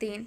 3।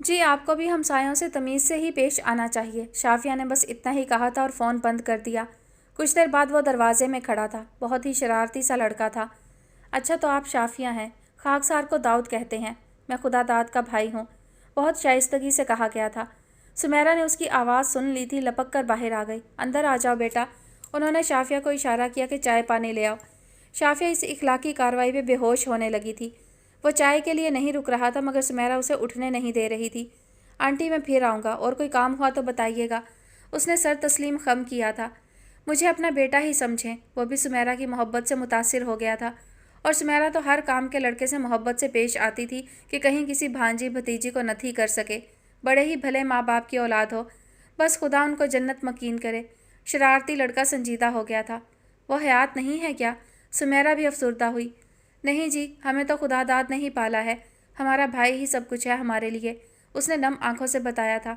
جی آپ کو بھی ہمسایوں سے تمیز سے ہی پیش آنا چاہیے۔ شافیہ نے بس اتنا ہی کہا تھا اور فون بند کر دیا۔ کچھ دیر بعد وہ دروازے میں کھڑا تھا، بہت ہی شرارتی سا لڑکا تھا۔ اچھا تو آپ شافیہ ہیں؟ خاکسار کو داؤد کہتے ہیں، میں خدا داد کا بھائی ہوں، بہت شائستگی سے کہا گیا تھا۔ سمیرا نے اس کی آواز سن لی تھی، لپک کر باہر آ گئی۔ اندر آ جاؤ بیٹا۔ انہوں نے شافیہ کو اشارہ کیا کہ چائے پانی لے آؤ۔ شافیہ اس اخلاقی کارروائی پہ بے ہوش ہونے لگی تھی۔ وہ چائے کے لیے نہیں رک رہا تھا مگر سمیرا اسے اٹھنے نہیں دے رہی تھی۔ آنٹی میں پھر آؤں گا، اور کوئی کام ہوا تو بتائیے گا۔ اس نے سر تسلیم خم کیا تھا۔ مجھے اپنا بیٹا ہی سمجھیں۔ وہ بھی سمیرا کی محبت سے متاثر ہو گیا تھا، اور سمیرا تو ہر کام کے لڑکے سے محبت سے پیش آتی تھی کہ کہیں کسی بھانجی بھتیجی کو نتھی کر سکے، بڑے ہی بھلے ماں باپ کی اولاد ہو، بس خدا ان کو جنت مکین کرے۔ شرارتی لڑکا سنجیدہ ہو گیا تھا۔ وہ حیات نہیں ہے کیا؟ سمیرا بھی افسردہ ہوئی۔ نہیں جی، ہمیں تو خدا داد نہیں پالا ہے، ہمارا بھائی ہی سب کچھ ہے ہمارے لیے، اس نے نم آنکھوں سے بتایا تھا۔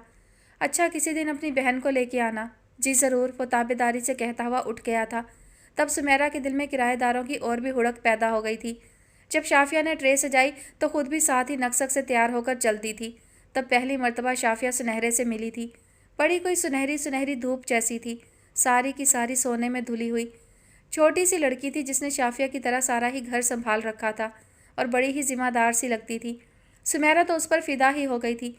اچھا کسی دن اپنی بہن کو لے کے آنا۔ جی ضرور، وہ تابعداری سے کہتا ہوا اٹھ گیا تھا۔ تب سمیرا کے دل میں کرایہ داروں کی اور بھی ہڑک پیدا ہو گئی تھی۔ جب شافیہ نے ٹرے سجائی تو خود بھی ساتھ ہی نکسک سے تیار ہو کر چلتی تھی۔ تب پہلی مرتبہ شافیہ سنہرے سے ملی تھی۔ بڑی کوئی سنہری سنہری دھوپ جیسی تھی، ساری کی ساری سونے میں دھلی ہوئی۔ چھوٹی سی لڑکی تھی جس نے شافیہ کی طرح سارا ہی گھر سنبھال رکھا تھا، اور بڑی ہی ذمہ دار سی لگتی تھی۔ سمیرا تو اس پر فدا ہی ہو گئی تھی۔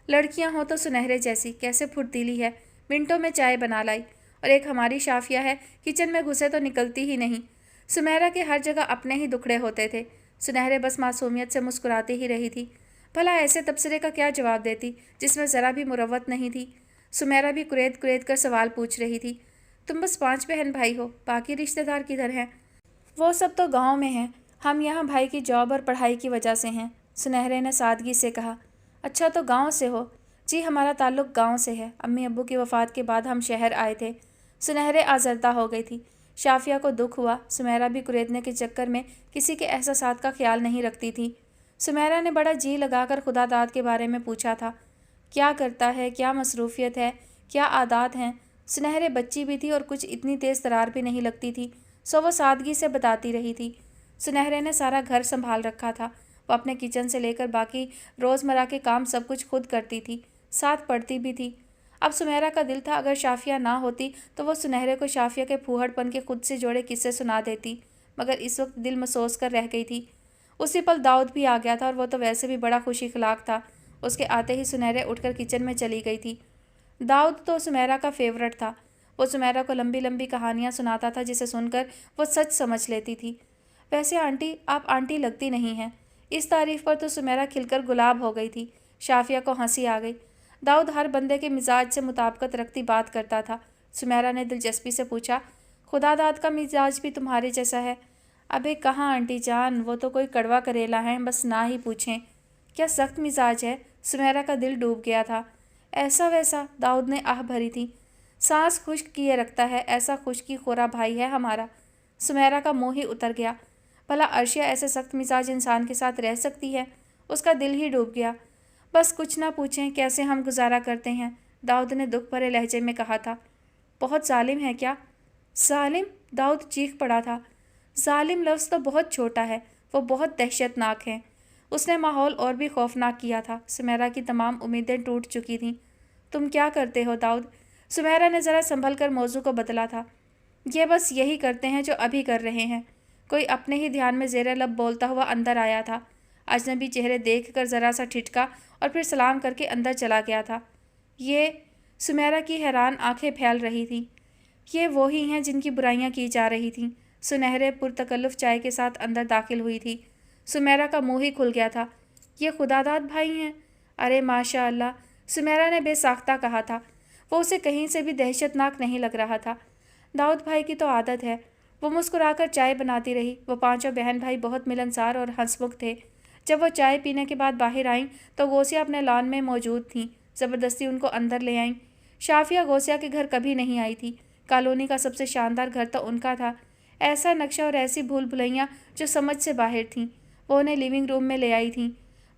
لڑکیاں ہوں تو سنہرے جیسی، کیسے پھرتیلی ہے، منٹوں میں چائے بنا لائی، اور ایک ہماری شافیہ ہے، کچن میں گھسے تو نکلتی ہی نہیں۔ سمیرا کے ہر جگہ اپنے ہی دکھڑے ہوتے تھے، سنہرے بس معصومیت سے مسکراتی ہی رہی تھی۔ بھلا ایسے تبصرے کا کیا جواب دیتی جس میں ذرا بھی مروت نہیں تھی؟ سمیرا بھی کرید کرید کر سوال پوچھ رہی تھی۔ تم بس 5 بہن بھائی ہو، باقی رشتہ دار کدھر ہیں؟ وہ سب تو گاؤں میں ہیں، ہم یہاں بھائی کی جاب اور پڑھائی کی وجہ سے ہیں، سنہرے نے سادگی سے کہا۔ اچھا تو گاؤں سے ہو؟ جی ہمارا تعلق گاؤں سے ہے، امی ابو کی وفات کے بعد ہم شہر آئے تھے۔ سنہرے آزردہ ہو گئی تھی۔ شافیہ کو دکھ ہوا، سمیرا بھی کریدنے کے چکر میں کسی کے احساسات کا خیال نہیں رکھتی تھی۔ سمیرا نے بڑا جی لگا کر خدا داد کے بارے میں پوچھا تھا، کیا کرتا ہے، کیا مصروفیت ہے، کیا عادات ہیں؟ سنہرے بچی بھی تھی اور کچھ اتنی تیز ترار بھی نہیں لگتی تھی، سو وہ سادگی سے بتاتی رہی تھی۔ سنہرے نے سارا گھر سنبھال رکھا تھا، وہ اپنے کچن سے لے کر باقی روزمرہ کے کام سب کچھ خود کرتی تھی، ساتھ پڑھتی بھی تھی۔ اب سمیرا کا دل تھا اگر شافیہ نہ ہوتی تو وہ سنہرے کو شافیہ کے پھوہڑ پن کے خود سے جوڑے قصے سنا دیتی، مگر اس وقت دل مسوس کر رہ گئی تھی۔ اسی پل داؤد بھی آ گیا تھا، اور وہ تو ویسے بھی بڑا خوش اخلاق تھا۔ اس کے آتے ہی سنہرے اٹھ کر کچن میں چلی گئی تھی۔ داؤد تو سمیرا کا فیورٹ تھا، وہ سمیرا کو لمبی لمبی کہانیاں سناتا تھا جسے سن کر وہ سچ سمجھ لیتی تھی۔ ویسے آنٹی، آپ آنٹی لگتی نہیں ہیں۔ اس تعریف پر تو سمیرا کھل کر گلاب ہو گئی تھی۔ شافیہ کو ہنسی آ گئی۔ داؤد ہر بندے کے مزاج سے مطابقت رکھتی بات کرتا تھا۔ سمیرا نے دلچسپی سے پوچھا، خدا داد کا مزاج بھی تمہارے جیسا ہے؟ ابے کہاں آنٹی جان، وہ تو کوئی کڑوا کریلا ہیں، بس نہ ہی پوچھیں۔ کیا سخت مزاج ہے؟ سمیرا کا دل ڈوب گیا تھا۔ ایسا ویسا، داؤد نے آہ بھری تھی۔ سانس خشک کیے رکھتا ہے، ایسا خشکی خورا بھائی ہے ہمارا۔ سمیرا کا منہ ہی اتر گیا۔ بھلا عرشیہ ایسے سخت مزاج انسان کے ساتھ رہ سکتی ہے؟ اس کا دل ہی ڈوب گیا۔ بس کچھ نہ پوچھیں کیسے ہم گزارا کرتے ہیں، داؤد نے دکھ بھرے لہجے میں کہا تھا۔ بہت ظالم ہے کیا؟ ظالم؟ داؤد چیخ پڑا تھا۔ ظالم لفظ تو بہت چھوٹا ہے، وہ بہت دہشت ناک ہیں۔ اس نے ماحول اور بھی خوفناک کیا تھا۔ سمیرا کی تمام امیدیں ٹوٹ چکی تھیں۔ تم کیا کرتے ہو داؤد؟ سمیرا نے ذرا سنبھل کر موضوع کو بدلا تھا۔ یہ بس یہی کرتے ہیں جو ابھی کر رہے ہیں۔ کوئی اپنے ہی دھیان میں زیر لب بولتا ہوا اندر آیا تھا۔ اجنبی چہرے دیکھ کر ذرا سا ٹھٹکا اور پھر سلام کر کے اندر چلا گیا تھا۔ یہ سمیرا کی حیران آنکھیں پھیل رہی تھیں۔ یہ وہی ہیں جن کی برائیاں کی جا رہی تھیں۔ سنہرے پرتکلف چائے کے ساتھ اندر داخل ہوئی تھی۔ سمیرا کا منہ ہی کھل گیا تھا۔ یہ خدا داد بھائی ہیں؟ ارے ماشاء اللہ، سمیرا نے بے ساختہ کہا تھا۔ وہ اسے کہیں سے بھی دہشت ناک نہیں لگ رہا تھا۔ داؤد بھائی کی تو عادت ہے۔ وہ مسکرا کر چائے بناتی رہی۔ وہ پانچوں بہن بھائی بہت ملنسار اور ہنسمکھ تھے۔ جب وہ چائے پینے کے بعد باہر آئیں تو غوثیہ اپنے لان میں موجود تھیں، زبردستی ان کو اندر لے آئیں۔ شافیہ غوثیہ کے گھر کبھی نہیں آئی تھی۔ کالونی کا سب سے شاندار گھر تو ان کا تھا، ایسا نقشہ اور ایسی بھول بھلیاں جو سمجھ سے باہر تھیں۔ وہ انہیں لیونگ روم میں لے آئی تھیں۔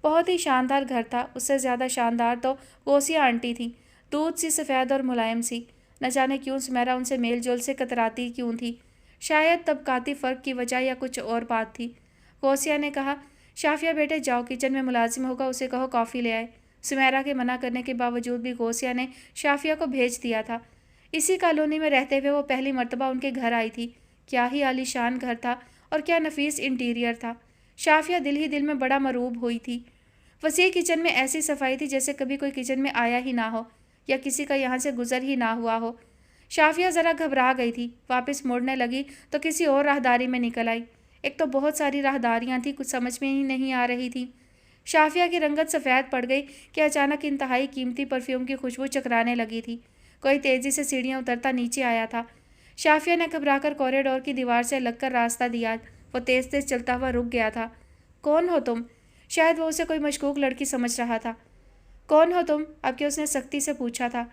بہت ہی شاندار گھر تھا، اس سے زیادہ شاندار تو غوثیہ آنٹی تھیں، دودھ سی سفید اور ملائم سی۔ نہ جانے کیوں سمیرا ان سے میل جول سے کتراتی کیوں تھی، شاید طبقاتی فرق کی وجہ یا کچھ اور بات تھی۔ غوثیہ نے کہا، شافیہ بیٹے جاؤ، کچن میں ملازم ہوگا اسے کہو کافی لے آئے۔ سمیرہ کے منع کرنے کے باوجود بھی غوثیہ نے شافیہ کو بھیج دیا تھا۔ اسی کالونی میں رہتے ہوئے وہ پہلی مرتبہ ان کے گھر آئی تھی۔ کیا ہی عالی شان گھر تھا اور کیا نفیس انٹیریئر تھا۔ شافیہ دل ہی دل میں بڑا مرعوب ہوئی تھی۔ وسیع کچن میں ایسی صفائی تھی جیسے کبھی کوئی کچن میں آیا ہی نہ ہو یا کسی کا یہاں سے گزر ہی نہ ہوا ہو۔ شافیہ ذرا گھبرا گئی تھی، واپس موڑنے لگی تو کسی اور راہداری میں نکل آئی۔ ایک تو بہت ساری راہداریاں تھیں، کچھ سمجھ میں ہی نہیں آ رہی تھی۔ شافیہ کی رنگت سفید پڑ گئی کہ اچانک انتہائی قیمتی پرفیوم کی خوشبو چکرانے لگی تھی۔ کوئی تیزی سے سیڑھیاں اترتا نیچے آیا تھا۔ شافیہ نے گھبرا کر کوریڈور کی دیوار سے لگ کر راستہ دیا۔ وہ تیز تیز چلتا ہوا رک گیا تھا۔ کون ہو تم؟ شاید وہ اسے کوئی مشکوک لڑکی سمجھ رہا تھا۔ کون ہو تم؟ اب کہ اس نے سختی سے پوچھا تھا۔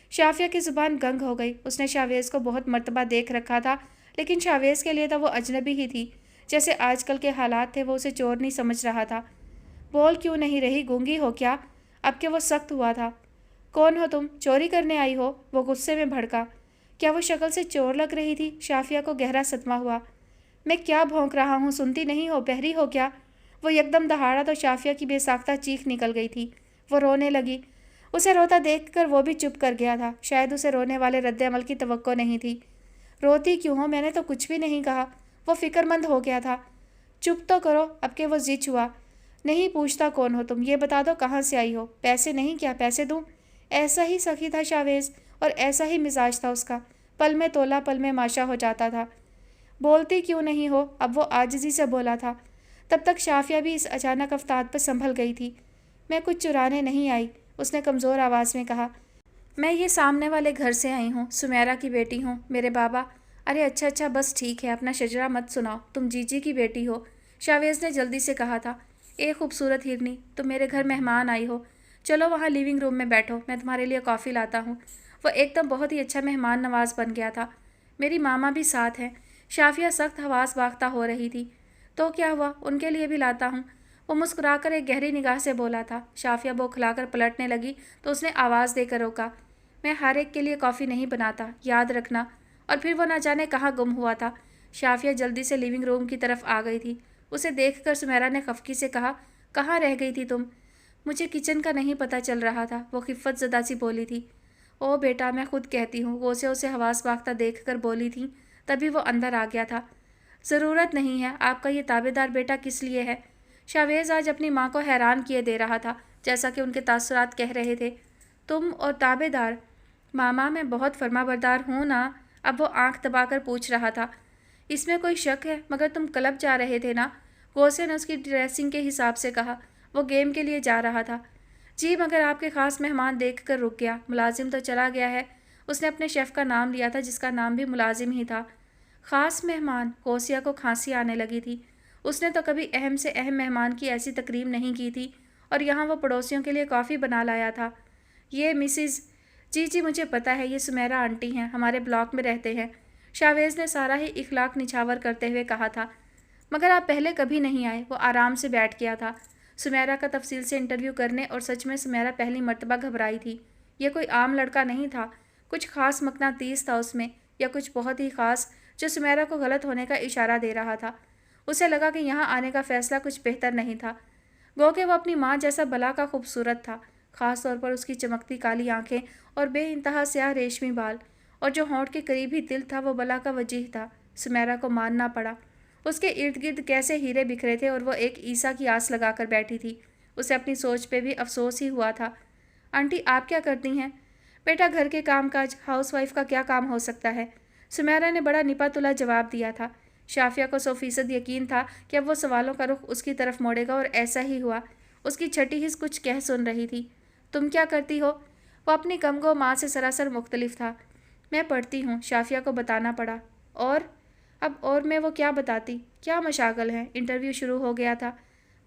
شافیہ کی زبان گنگ ہو گئی۔ اس نے شاویز کو بہت مرتبہ دیکھ رکھا تھا، لیکن شاویز کے لیے تو وہ اجنبی ہی تھی۔ جیسے آج کل کے حالات تھے وہ اسے چور نہیں سمجھ رہا تھا۔ بول کیوں نہیں رہی؟ گونگی ہو کیا؟ اب کہ وہ سخت ہوا تھا۔ کون ہو تم؟ چوری کرنے آئی ہو؟ وہ غصے میں بھڑکا۔ کیا وہ شکل سے چور لگ رہی تھی؟ شافیہ کو گہرا صدمہ ہوا۔ میں کیا بھونک رہا ہوں؟ سنتی نہیں ہو؟ بہری ہو کیا؟ وہ یکدم دہاڑا تو شافیہ کی بے ساختہ چیخ نکل گئی تھی۔ وہ رونے لگی۔ اسے روتا دیکھ کر وہ بھی چپ کر گیا تھا۔ شاید اسے رونے والے رد عمل کی توقع نہیں تھی۔ روتی کیوں ہو؟ میں نے تو کچھ بھی نہیں کہا۔ وہ فکر مند ہو گیا تھا۔ چپ تو کرو۔ اب کہ وہ ضج ہوا۔ نہیں پوچھتا کون ہو تم، یہ بتا دو کہاں سے آئی ہو؟ پیسے نہیں؟ کیا پیسے دوں؟ ایسا ہی سخی تھا شاویز، اور ایسا ہی مزاج تھا اس کا۔ پل میں تولا پل میں ماشا ہو جاتا تھا۔ بولتی کیوں نہیں ہو؟ اب وہ عاجزی سے بولا تھا۔ تب تک شافیہ بھی اس اچانک افتاد پر سنبھل گئی تھی۔ میں کچھ چرانے نہیں آئی، اس نے کمزور آواز میں کہا۔ میں یہ سامنے والے گھر سے آئی ہوں، سمیرہ کی بیٹی ہوں۔ میرے بابا… ارے اچھا بس ٹھیک ہے، اپنا شجرہ مت سناؤ، تم جی جی کی بیٹی ہو، شاویز نے جلدی سے کہا تھا۔ اے خوبصورت ہرنی، تم میرے گھر مہمان آئی ہو، چلو وہاں لیونگ روم میں بیٹھو، میں تمہارے لیے کافی لاتا ہوں۔ وہ ایک دم بہت ہی اچھا مہمان نواز بن گیا تھا۔ میری ماما بھی ساتھ ہیں۔ شافیہ سخت حواس باختہ ہو رہی تھی۔ تو کیا ہوا، ان کے لیے بھی لاتا ہوں۔ وہ مسکرا کر ایک گہری نگاہ سے بولا تھا۔ شافیہ بوکھلا کر پلٹنے لگی تو اس نے آواز دے کر روکا۔ میں ہر ایک کے لیے کافی نہیں بناتا، یاد رکھنا۔ اور پھر وہ نہ جانے کہاں گم ہوا تھا۔ شافیہ جلدی سے لیونگ روم کی طرف آ گئی تھی۔ اسے دیکھ کر سمیرہ نے خفگی سے کہا، کہاں رہ گئی تھی تم؟ مجھے کچن کا نہیں پتہ چل رہا تھا، وہ خفت زدہ سی بولی تھی۔ او بیٹا میں خود کہتی ہوں، وہ اسے حواس باختہ دیکھ کر بولی تھی، تبھی وہ اندر آ گیا تھا۔ ضرورت نہیں ہے، آپ کا یہ تابع دار بیٹا کس لیے ہے؟ شاویز آج اپنی ماں کو حیران کیے دے رہا تھا، جیسا کہ ان کے تاثرات کہہ رہے تھے۔ تم اور تابع دار؟ ماما میں بہت فرما بردار ہوں نا؟ اب وہ آنکھ دبا کر پوچھ رہا تھا۔ اس میں کوئی شک ہے، مگر تم کلب جا رہے تھے نا؟ غوثیہ نے اس کی ڈریسنگ کے حساب سے کہا۔ وہ گیم کے لیے جا رہا تھا۔ جی مگر آپ کے خاص مہمان دیکھ کر رک گیا، ملازم تو چلا گیا ہے۔ اس نے اپنے شیف کا نام لیا تھا جس کا نام بھی ملازم ہی تھا۔ خاص مہمان؟ غوثیہ کو کھانسی آنے لگی تھی۔ اس نے تو کبھی اہم سے اہم مہمان کی ایسی تکریم نہیں کی تھی، اور یہاں وہ پڑوسیوں کے لیے کافی بنا لایا تھا۔ یہ مسز… جی مجھے پتہ ہے، یہ سمیرہ آنٹی ہیں، ہمارے بلاک میں رہتے ہیں، شاویز نے سارا ہی اخلاق نچھاور کرتے ہوئے کہا تھا۔ مگر آپ پہلے کبھی نہیں آئے۔ وہ آرام سے بیٹھ گیا تھا۔ سمیرہ کا تفصیل سے انٹرویو کرنے، اور سچ میں سمیرہ پہلی مرتبہ گھبرائی تھی۔ یہ کوئی عام لڑکا نہیں تھا، کچھ خاص مقناطیس تھا اس میں، یا کچھ بہت ہی خاص جو سمیرہ کو غلط ہونے کا اشارہ دے رہا تھا۔ اسے لگا کہ یہاں آنے کا فیصلہ کچھ بہتر نہیں تھا۔ گو کہ وہ اپنی ماں جیسا بلا کا خوبصورت تھا، خاص طور پر اس کی چمکتی کالی آنکھیں اور بے انتہا سیاہ ریشمی بال، اور جو ہونٹ کے قریب ہی تل تھا وہ بلا کا وجیح تھا۔ سمیرہ کو ماننا پڑا۔ اس کے ارد گرد کیسے ہیرے بکھرے تھے، اور وہ ایک عیسیٰ کی آس لگا کر بیٹھی تھی۔ اسے اپنی سوچ پہ بھی افسوس ہی ہوا تھا۔ آنٹی آپ کیا کرتی ہیں؟ بیٹا گھر کے کام کاج، ہاؤس وائف کا کیا کام ہو سکتا ہے؟ سمیرہ نے بڑا نپا تلا جواب دیا تھا۔ شافیہ کو 100% یقین تھا کہ اب وہ سوالوں کا رخ اس کی طرف موڑے گا، اور ایسا ہی ہوا۔ اس کی چھٹی حس کچھ کہہ سن رہی تھی۔ تم کیا کرتی ہو؟ وہ اپنی کمگو ماں سے سراسر مختلف تھا۔ میں پڑھتی ہوں، شافیہ کو بتانا پڑا۔ اب اور میں وہ کیا بتاتی؟ کیا مشاغل ہیں، انٹرویو شروع ہو گیا تھا۔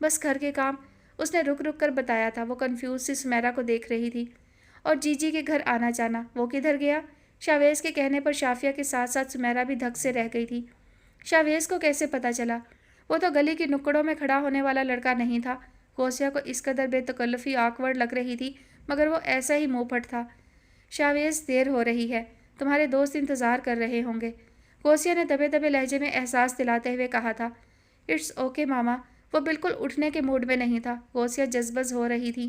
بس گھر کے کام، اس نے رک رک کر بتایا تھا۔ وہ کنفیوز سی سمیرہ کو دیکھ رہی تھی۔ اور جی کے گھر آنا جانا، وہ کدھر گیا؟ شاویز کے کہنے پر شافیہ کے ساتھ ساتھ سمیرہ بھی دھک سے رہ گئی تھی۔ شاویز کو کیسے پتہ چلا؟ وہ تو گلی کی نکڑوں میں کھڑا ہونے والا لڑکا نہیں تھا۔ غوثیہ کو اس قدر بے تکلفی آکورڈ لگ رہی تھی، مگر وہ ایسا ہی منہ پھٹ تھا۔ شاویز دیر ہو رہی ہے، تمہارے دوست انتظار کر رہے ہوں گے، غوثیہ نے دبے دبے لہجے میں احساس دلاتے ہوئے کہا تھا۔ اٹس اوکے ماما۔ وہ بالکل اٹھنے کے موڈ میں نہیں تھا۔ غوثیہ جذبز ہو رہی تھی۔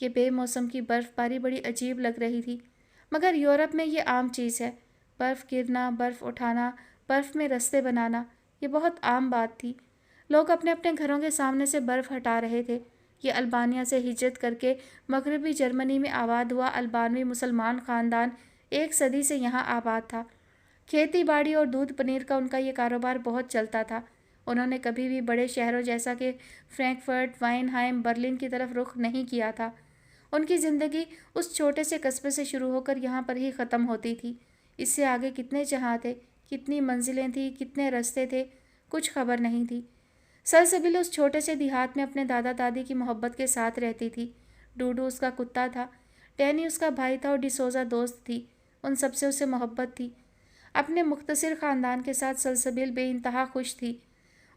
یہ بے موسم کی برف باری بڑی عجیب لگ رہی تھی، مگر یورپ میں یہ عام چیز ہے۔ برف گرنا، برف اٹھانا، برف میں رستے بنانا، یہ بہت عام بات تھی۔ لوگ اپنے اپنے گھروں کے سامنے سے برف ہٹا رہے تھے۔ یہ البانیہ سے ہجرت کر کے مغربی جرمنی میں آباد ہوا البانوی مسلمان خاندان 1 صدی سے یہاں آباد تھا۔ کھیتی باڑی اور دودھ پنیر کا ان کا یہ کاروبار بہت چلتا تھا۔ انہوں نے کبھی بھی بڑے شہروں جیسا کہ فرینکفرٹ، وائنہائم، برلن کی طرف رخ نہیں کیا تھا۔ ان کی زندگی اس چھوٹے سے قصبے سے شروع ہو کر یہاں پر ہی ختم ہوتی تھی۔ اس سے آگے کتنے جہاں تھے، کتنی منزلیں تھیں، کتنے رستے تھے، کچھ خبر نہیں تھی۔ سلسبیل اس چھوٹے سے دیہات میں اپنے دادا دادی کی محبت کے ساتھ رہتی تھی۔ ڈوڈو اس کا کتا تھا، ٹینی اس کا بھائی تھا اور ڈیسوزا دوست تھی۔ ان سب سے اسے محبت تھی۔ اپنے مختصر خاندان کے ساتھ سلسبیل بے انتہا خوش تھی۔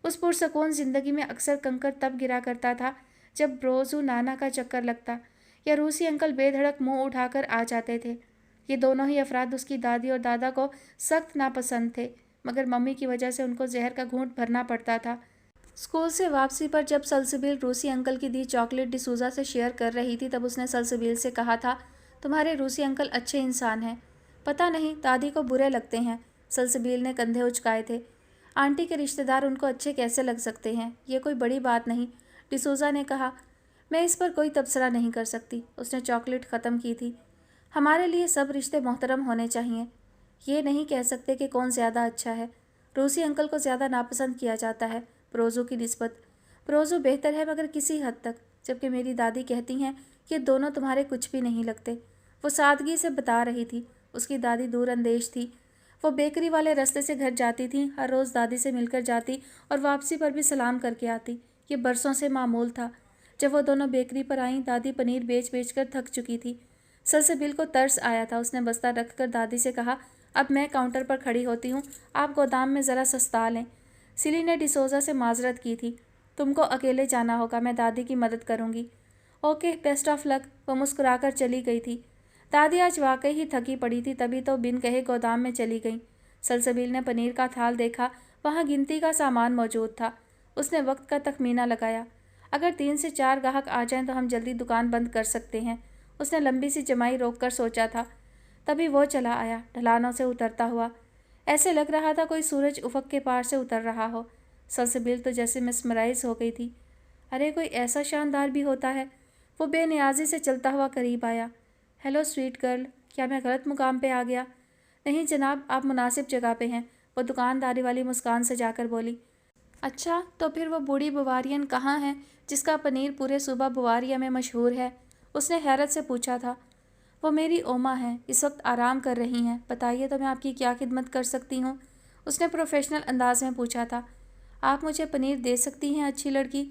اس پرسکون زندگی میں اکثر کنکر تب گرا کرتا تھا جب بروزو نانا کا چکر لگتا یا روسی انکل بے دھڑک منہ اٹھا کر آ جاتے تھے۔ یہ دونوں ہی افراد اس کی دادی اور دادا کو سخت ناپسند تھے، مگر ممی کی وجہ سے ان کو زہر کا گھونٹ بھرنا پڑتا تھا۔ اسکول سے واپسی پر جب سلسبیل روسی انکل کی دی چاکلیٹ ڈیسوزا سے شیئر کر رہی تھی، تب اس نے سلسبیل سے کہا تھا، تمہارے روسی انکل اچھے انسان ہیں۔ پتہ نہیں دادی کو برے لگتے ہیں۔ سلسبیل نے کندھے اچکائے تھے۔ آنٹی کے رشتہ دار ان کو اچھے کیسے لگ سکتے ہیں؟ یہ کوئی بڑی بات نہیں، ڈیسوزا نے کہا۔ میں اس پر کوئی تبصرہ نہیں کر سکتی۔ اس نے چاکلیٹ ختم کی تھی۔ ہمارے لیے سب رشتے محترم ہونے چاہئیں۔ یہ نہیں کہہ سکتے کہ کون زیادہ اچھا ہے۔ روسی انکل کو زیادہ ناپسند کیا جاتا ہے پروزو کی نسبت۔ پروزو بہتر ہے مگر کسی حد تک، جبکہ میری دادی کہتی ہیں کہ دونوں تمہارے کچھ بھی نہیں لگتے۔ وہ سادگی سے بتا رہی تھی۔ اس کی دادی دور اندیش تھی۔ وہ بیکری والے رستے سے گھر جاتی تھی، ہر روز دادی سے مل کر جاتی اور واپسی پر بھی سلام کر کے آتی۔ یہ برسوں سے معمول تھا۔ جب وہ دونوں بیکری پر آئیں، دادی پنیر بیچ بیچ کر تھک چکی تھی۔ سلسبیل کو ترس آیا تھا۔ اس نے بستہ رکھ کر دادی سے کہا، اب میں کاؤنٹر پر کھڑی ہوتی ہوں، آپ گودام میں ذرا سستا لیں۔ سلی نے ڈیسوزا سے معذرت کی تھی، تم کو اکیلے جانا ہوگا، میں دادی کی مدد کروں گی۔ اوکے، بیسٹ آف لک۔ وہ مسکرا کر چلی گئی تھی۔ دادی آج واقعی ہی تھکی پڑی تھی، تبھی تو بن کہے گودام میں چلی گئیں۔ سلسبیل نے پنیر کا تھال دیکھا، وہاں گنتی کا سامان موجود تھا۔ اس نے وقت کا تخمینہ لگایا، اگر 3 سے 4 گاہک آ جائیں تو ہم جلدی دکان بند کر سکتے ہیں۔ اس نے لمبی سی جمائی روک کر سوچا تھا، تبھی وہ چلا آیا، ڈھلانوں سے اترتا ہوا۔ ایسے لگ رہا تھا کوئی سورج افق کے پار سے اتر رہا ہو۔ سلسبیل تو جیسے مسمرائز ہو گئی تھی۔ ارے کوئی ایسا شاندار بھی ہوتا ہے۔ وہ بے نیازی سے چلتا ہوا قریب آیا۔ ہیلو سویٹ گرل، کیا میں غلط مقام پہ آ گیا؟ نہیں جناب، آپ مناسب جگہ پہ ہیں، وہ دکانداری والی مسکان سے جا کر بولی۔ اچھا، تو پھر وہ بوڑھی بوارین کہاں ہے جس کا پنیر پورے صوبہ بواریا میں مشہور ہے؟ اس نے حیرت سے پوچھا تھا۔ وہ میری اوما ہیں، اس وقت آرام کر رہی ہیں۔ بتائیے تو میں آپ کی کیا خدمت کر سکتی ہوں؟ اس نے پروفیشنل انداز میں پوچھا تھا۔ آپ مجھے پنیر دے سکتی ہیں اچھی لڑکی؟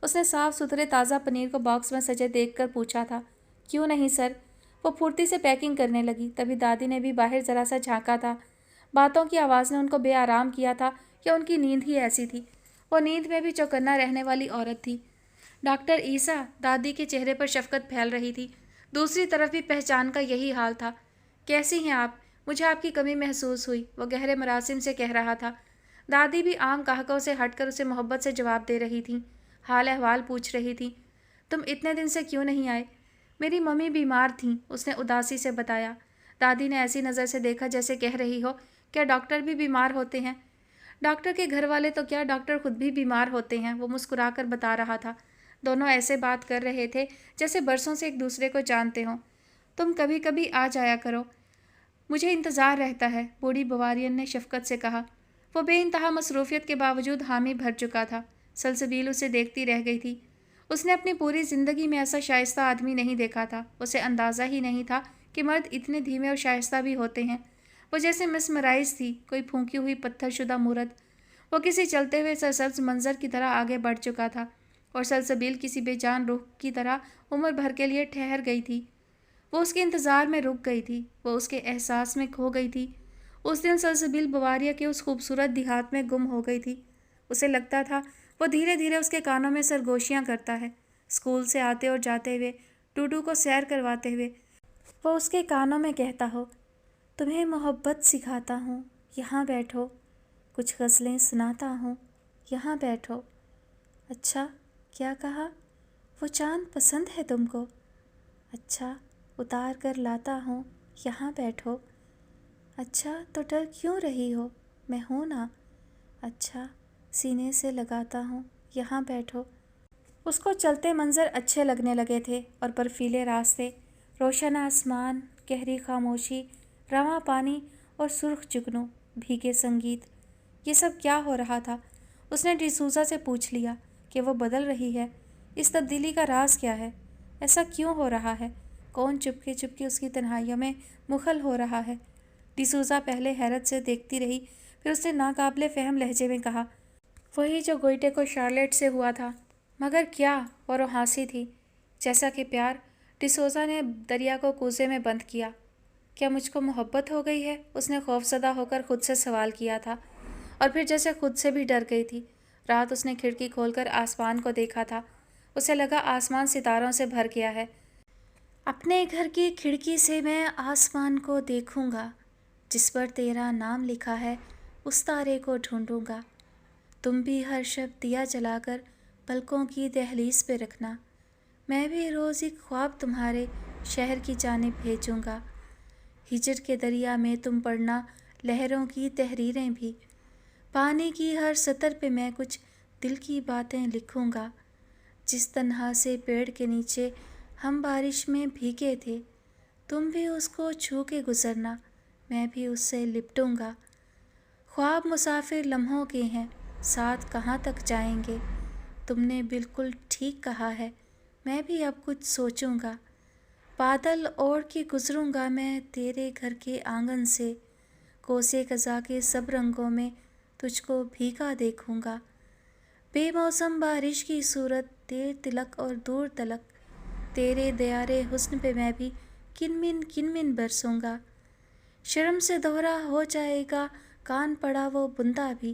اس نے صاف ستھرے تازہ پنیر کو باکس میں سجے دیکھ کر پوچھا تھا۔ کیوں نہیں سر؟ وہ پھرتی سے پیکنگ کرنے لگی، تبھی دادی نے بھی باہر ذرا سا جھانکا تھا۔ باتوں کی آواز نے ان کو بے آرام کیا تھا کہ ان کی نیند ہی ایسی تھی۔ وہ نیند میں بھی چوکنا رہنے والی عورت تھی۔ ڈاکٹر عیسیٰ، دادی کے چہرے پر شفقت پھیل رہی تھی۔ دوسری طرف بھی پہچان کا یہی حال تھا۔ کیسی ہیں آپ؟ مجھے آپ کی کمی محسوس ہوئی، وہ گہرے مراسم سے کہہ رہا تھا۔ دادی بھی عام گاہکوں سے ہٹ کر اسے محبت سے جواب دے رہی تھیں، حال احوال پوچھ رہی تھیں۔ تم اتنے دن سے کیوں نہیں آئے؟ میری ممی بیمار تھیں، اس نے اداسی سے بتایا۔ دادی نے ایسی نظر سے دیکھا جیسے کہہ رہی ہو، کیا ڈاکٹر بھی بیمار ہوتے ہیں؟ ڈاکٹر کے گھر والے تو کیا، ڈاکٹر خود بھی بیمار ہوتے ہیں، وہ مسکرا کر بتا رہا تھا۔ دونوں ایسے بات کر رہے تھے جیسے برسوں سے ایک دوسرے کو جانتے ہوں۔ تم کبھی کبھی آ جایا کرو، مجھے انتظار رہتا ہے، بوڑھی بوارین نے شفقت سے کہا۔ وہ بے انتہا مصروفیت کے باوجود حامی بھر چکا تھا۔ سلسبیل اسے دیکھتی رہ گئی تھی۔ اس نے اپنی پوری زندگی میں ایسا شائستہ آدمی نہیں دیکھا تھا۔ اسے اندازہ ہی نہیں تھا کہ مرد اتنے دھیمے اور شائستہ بھی ہوتے ہیں۔ وہ جیسے مسمرائز تھی، کوئی پھونکی ہوئی پتھر شدہ مورت۔ وہ کسی چلتے ہوئے سرسبز منظر کی طرح آگے بڑھ چکا تھا، اور سلسبیل کسی بے جان روح کی طرح عمر بھر کے لیے ٹھہر گئی تھی۔ وہ اس کے انتظار میں رک گئی تھی، وہ اس کے احساس میں کھو گئی تھی۔ اس دن سلسبیل بواریا کے اس خوبصورت دیہات میں گم ہو گئی تھی۔ اسے لگتا تھا وہ دھیرے دھیرے اس کے کانوں میں سرگوشیاں کرتا ہے۔ اسکول سے آتے اور جاتے ہوئے، ڈوڈو کو سیر کرواتے ہوئے، وہ اس کے کانوں میں کہتا ہو، تمہیں محبت سکھاتا ہوں، یہاں بیٹھو، کچھ غزلیں سناتا ہوں، یہاں بیٹھو۔ اچھا، کیا کہا؟ وہ چاند پسند ہے تم کو؟ اچھا اتار کر لاتا ہوں، یہاں بیٹھو۔ اچھا تو ڈر کیوں رہی ہو؟ میں ہوں نا۔ اچھا سینے سے لگاتا ہوں، یہاں بیٹھو۔ اس کو چلتے منظر اچھے لگنے لگے تھے اور برفیلے راستے، روشن آسمان، گہری خاموشی، رواں پانی اور سرخ جگنو، بھیگے سنگیت، یہ سب کیا ہو رہا تھا؟ اس نے ڈیسوزا سے پوچھ لیا کہ وہ بدل رہی ہے، اس تبدیلی کا راز کیا ہے؟ ایسا کیوں ہو رہا ہے؟ کون چپکے چپکے اس کی تنہائیوں میں مخل ہو رہا ہے؟ ڈیسوزا پہلے حیرت سے دیکھتی رہی، پھر اس نے ناقابل فہم لہجے میں کہا، وہی جو گوئٹے کو شارلیٹ سے ہوا تھا، مگر کیا وہ روحانسی تھی جیسا کہ پیار؟ ڈیسوزا نے دریا کو کوزے میں بند کیا۔ کیا مجھ کو محبت ہو گئی ہے؟ اس نے خوفزدہ ہو کر خود سے سوال کیا تھا، اور پھر جیسے خود سے بھی ڈر گئی تھی۔ رات اس نے کھڑکی کھول کر آسمان کو دیکھا تھا، اسے لگا آسمان ستاروں سے بھر گیا ہے۔ اپنے گھر کی کھڑکی سے میں آسمان کو دیکھوں گا، جس پر تیرا نام لکھا ہے اس تارے کو ڈھونڈوں گا۔ تم بھی ہر شب دیا جلا کر پلکوں کی دہلیز پہ رکھنا، میں بھی روز ایک خواب تمہارے شہر کی جانب بھیجوں گا۔ ہجر کے دریا میں تم پڑھنا لہروں کی تحریریں بھی، پانی کی ہر سطر پہ میں کچھ دل کی باتیں لکھوں گا۔ جس تنہا سے پیڑ کے نیچے ہم بارش میں بھیگے تھے، تم بھی اس کو چھو کے گزرنا، میں بھی اس سے لپٹوں گا۔ خواب مسافر لمحوں کے ہیں، ساتھ کہاں تک جائیں گے؟ تم نے بالکل ٹھیک کہا ہے، میں بھی اب کچھ سوچوں گا۔ بادل اوڑھ کے گزروں گا میں تیرے گھر کے آنگن سے، کوسے قضا کے سب رنگوں میں تجھ کو بھیگا دیکھوں گا۔ بے موسم بارش کی صورت، دیر تلک اور دور تلک، تیرے دیار حسن پہ میں بھی کن من برسوں گا۔ شرم سے دوہرا ہو جائے گا کان پڑا وہ بندہ بھی،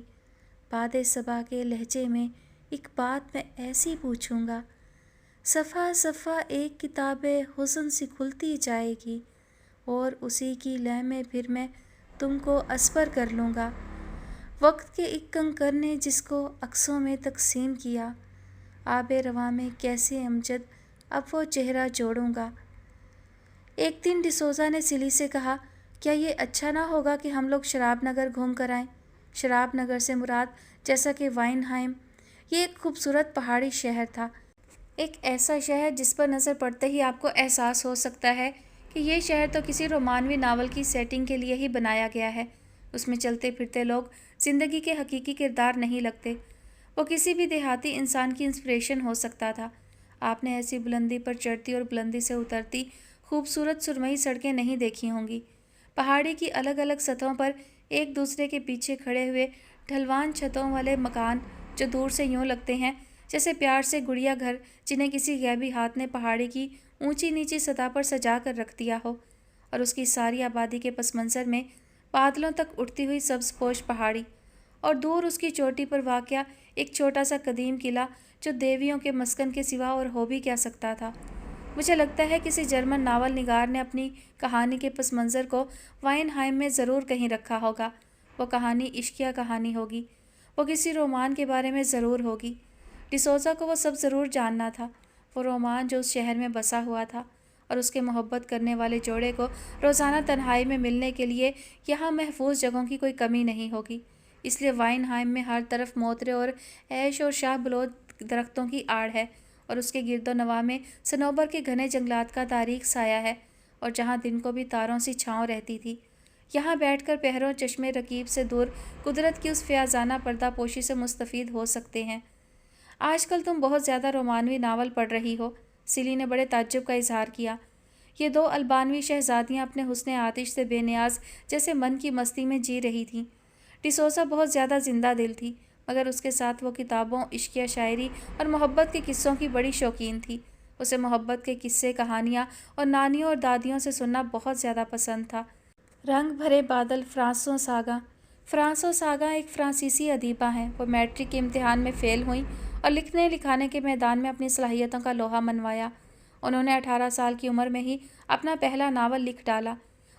باد صبا کے لہجے میں ایک بات میں ایسی پوچھوں گا۔ صفحہ صفحہ ایک کتاب حسن سی کھلتی جائے گی، اور اسی کی لے میں پھر میں تم کو اسپر کر لوں گا۔ وقت کے ایک کنکر نے جس کو عکسوں میں تقسیم کیا، آب رواں میں کیسے امجد اب وہ چہرہ جوڑوں گا۔ ایک دن ڈیسوزا نے سلی سے کہا، کیا یہ اچھا نہ ہوگا کہ ہم لوگ شراب نگر گھوم کر آئیں؟ شراب نگر سے مراد، جیسا کہ وائن ہائم، یہ ایک خوبصورت پہاڑی شہر تھا، ایک ایسا شہر جس پر نظر پڑتے ہی آپ کو احساس ہو سکتا ہے کہ یہ شہر تو کسی رومانوی ناول کی سیٹنگ کے لیے ہی بنایا گیا ہے۔ اس میں چلتے پھرتے لوگ زندگی کے حقیقی کردار نہیں لگتے، وہ کسی بھی دیہاتی انسان کی انسپریشن ہو سکتا تھا۔ آپ نے ایسی بلندی پر چڑھتی اور بلندی سے اترتی خوبصورت سرمئی سڑکیں نہیں دیکھی ہوں گی۔ پہاڑی کی الگ الگ سطحوں پر ایک دوسرے کے پیچھے کھڑے ہوئے ڈھلوان چھتوں والے مکان، جو دور سے یوں لگتے ہیں جیسے پیار سے گڑیا گھر جنہیں کسی غیبی ہاتھ نے پہاڑی کی اونچی نیچی سطح پر سجا کر رکھ دیا ہو، اور اس کی ساری آبادی کے پس منظر میں بادلوں تک اٹھتی ہوئی سبز پوش پہاڑی، اور دور اس کی چوٹی پر واقع ایک چھوٹا سا قدیم قلعہ جو دیویوں کے مسکن کے سوا اور ہو بھی کیا سکتا تھا۔ مجھے لگتا ہے کسی جرمن ناول نگار نے اپنی کہانی کے پس منظر کو وائن ہائم میں ضرور کہیں رکھا ہوگا۔ وہ کہانی عشقیہ کہانی ہوگی، وہ کسی رومان کے بارے میں ضرور ہوگی۔ ڈیسوزا کو وہ سب ضرور جاننا تھا، وہ رومان جو اس شہر میں بسا ہوا تھا، اور اس کے محبت کرنے والے جوڑے کو روزانہ تنہائی میں ملنے کے لیے یہاں محفوظ جگہوں کی کوئی کمی نہیں ہوگی۔ اس لیے وائن ہائم میں ہر طرف موترے اور عیش اور شاہ بلوط درختوں کی آڑ ہے، اور اس کے گرد و نواح میں صنوبر کے گھنے جنگلات کا تاریک سایہ ہے، اور جہاں دن کو بھی تاروں سی چھاؤں رہتی تھی، یہاں بیٹھ کر پہروں چشمے رکیب سے دور قدرت کی اس فیاضانہ پردہ پوشی سے مستفید ہو سکتے ہیں۔ آج کل تم بہت زیادہ رومانوی ناول پڑھ رہی ہو، سلی نے بڑے تعجب کا اظہار کیا۔ یہ دو البانوی شہزادیاں اپنے حسن آتش سے بے نیاز جیسے من کی مستی میں جی رہی تھیں۔ ڈیسوزا بہت زیادہ زندہ دل تھی، مگر اس کے ساتھ وہ کتابوں، عشقیہ شاعری اور محبت کے قصوں کی بڑی شوقین تھی۔ اسے محبت کے قصے، کہانیاں اور نانیوں اور دادیوں سے سننا بہت زیادہ پسند تھا۔ رنگ بھرے بادل فرانسوں ساگاں فرانسوں ساگاں ایک فرانسیسی ادیبہ ہیں۔ وہ میٹرک کے امتحان میں فیل ہوئیں اور لکھنے لکھانے کے میدان میں اپنی صلاحیتوں کا لوہا منوایا۔ انہوں نے 18 سال کی عمر میں ہی اپنا پہلا ناول لکھ ڈالا۔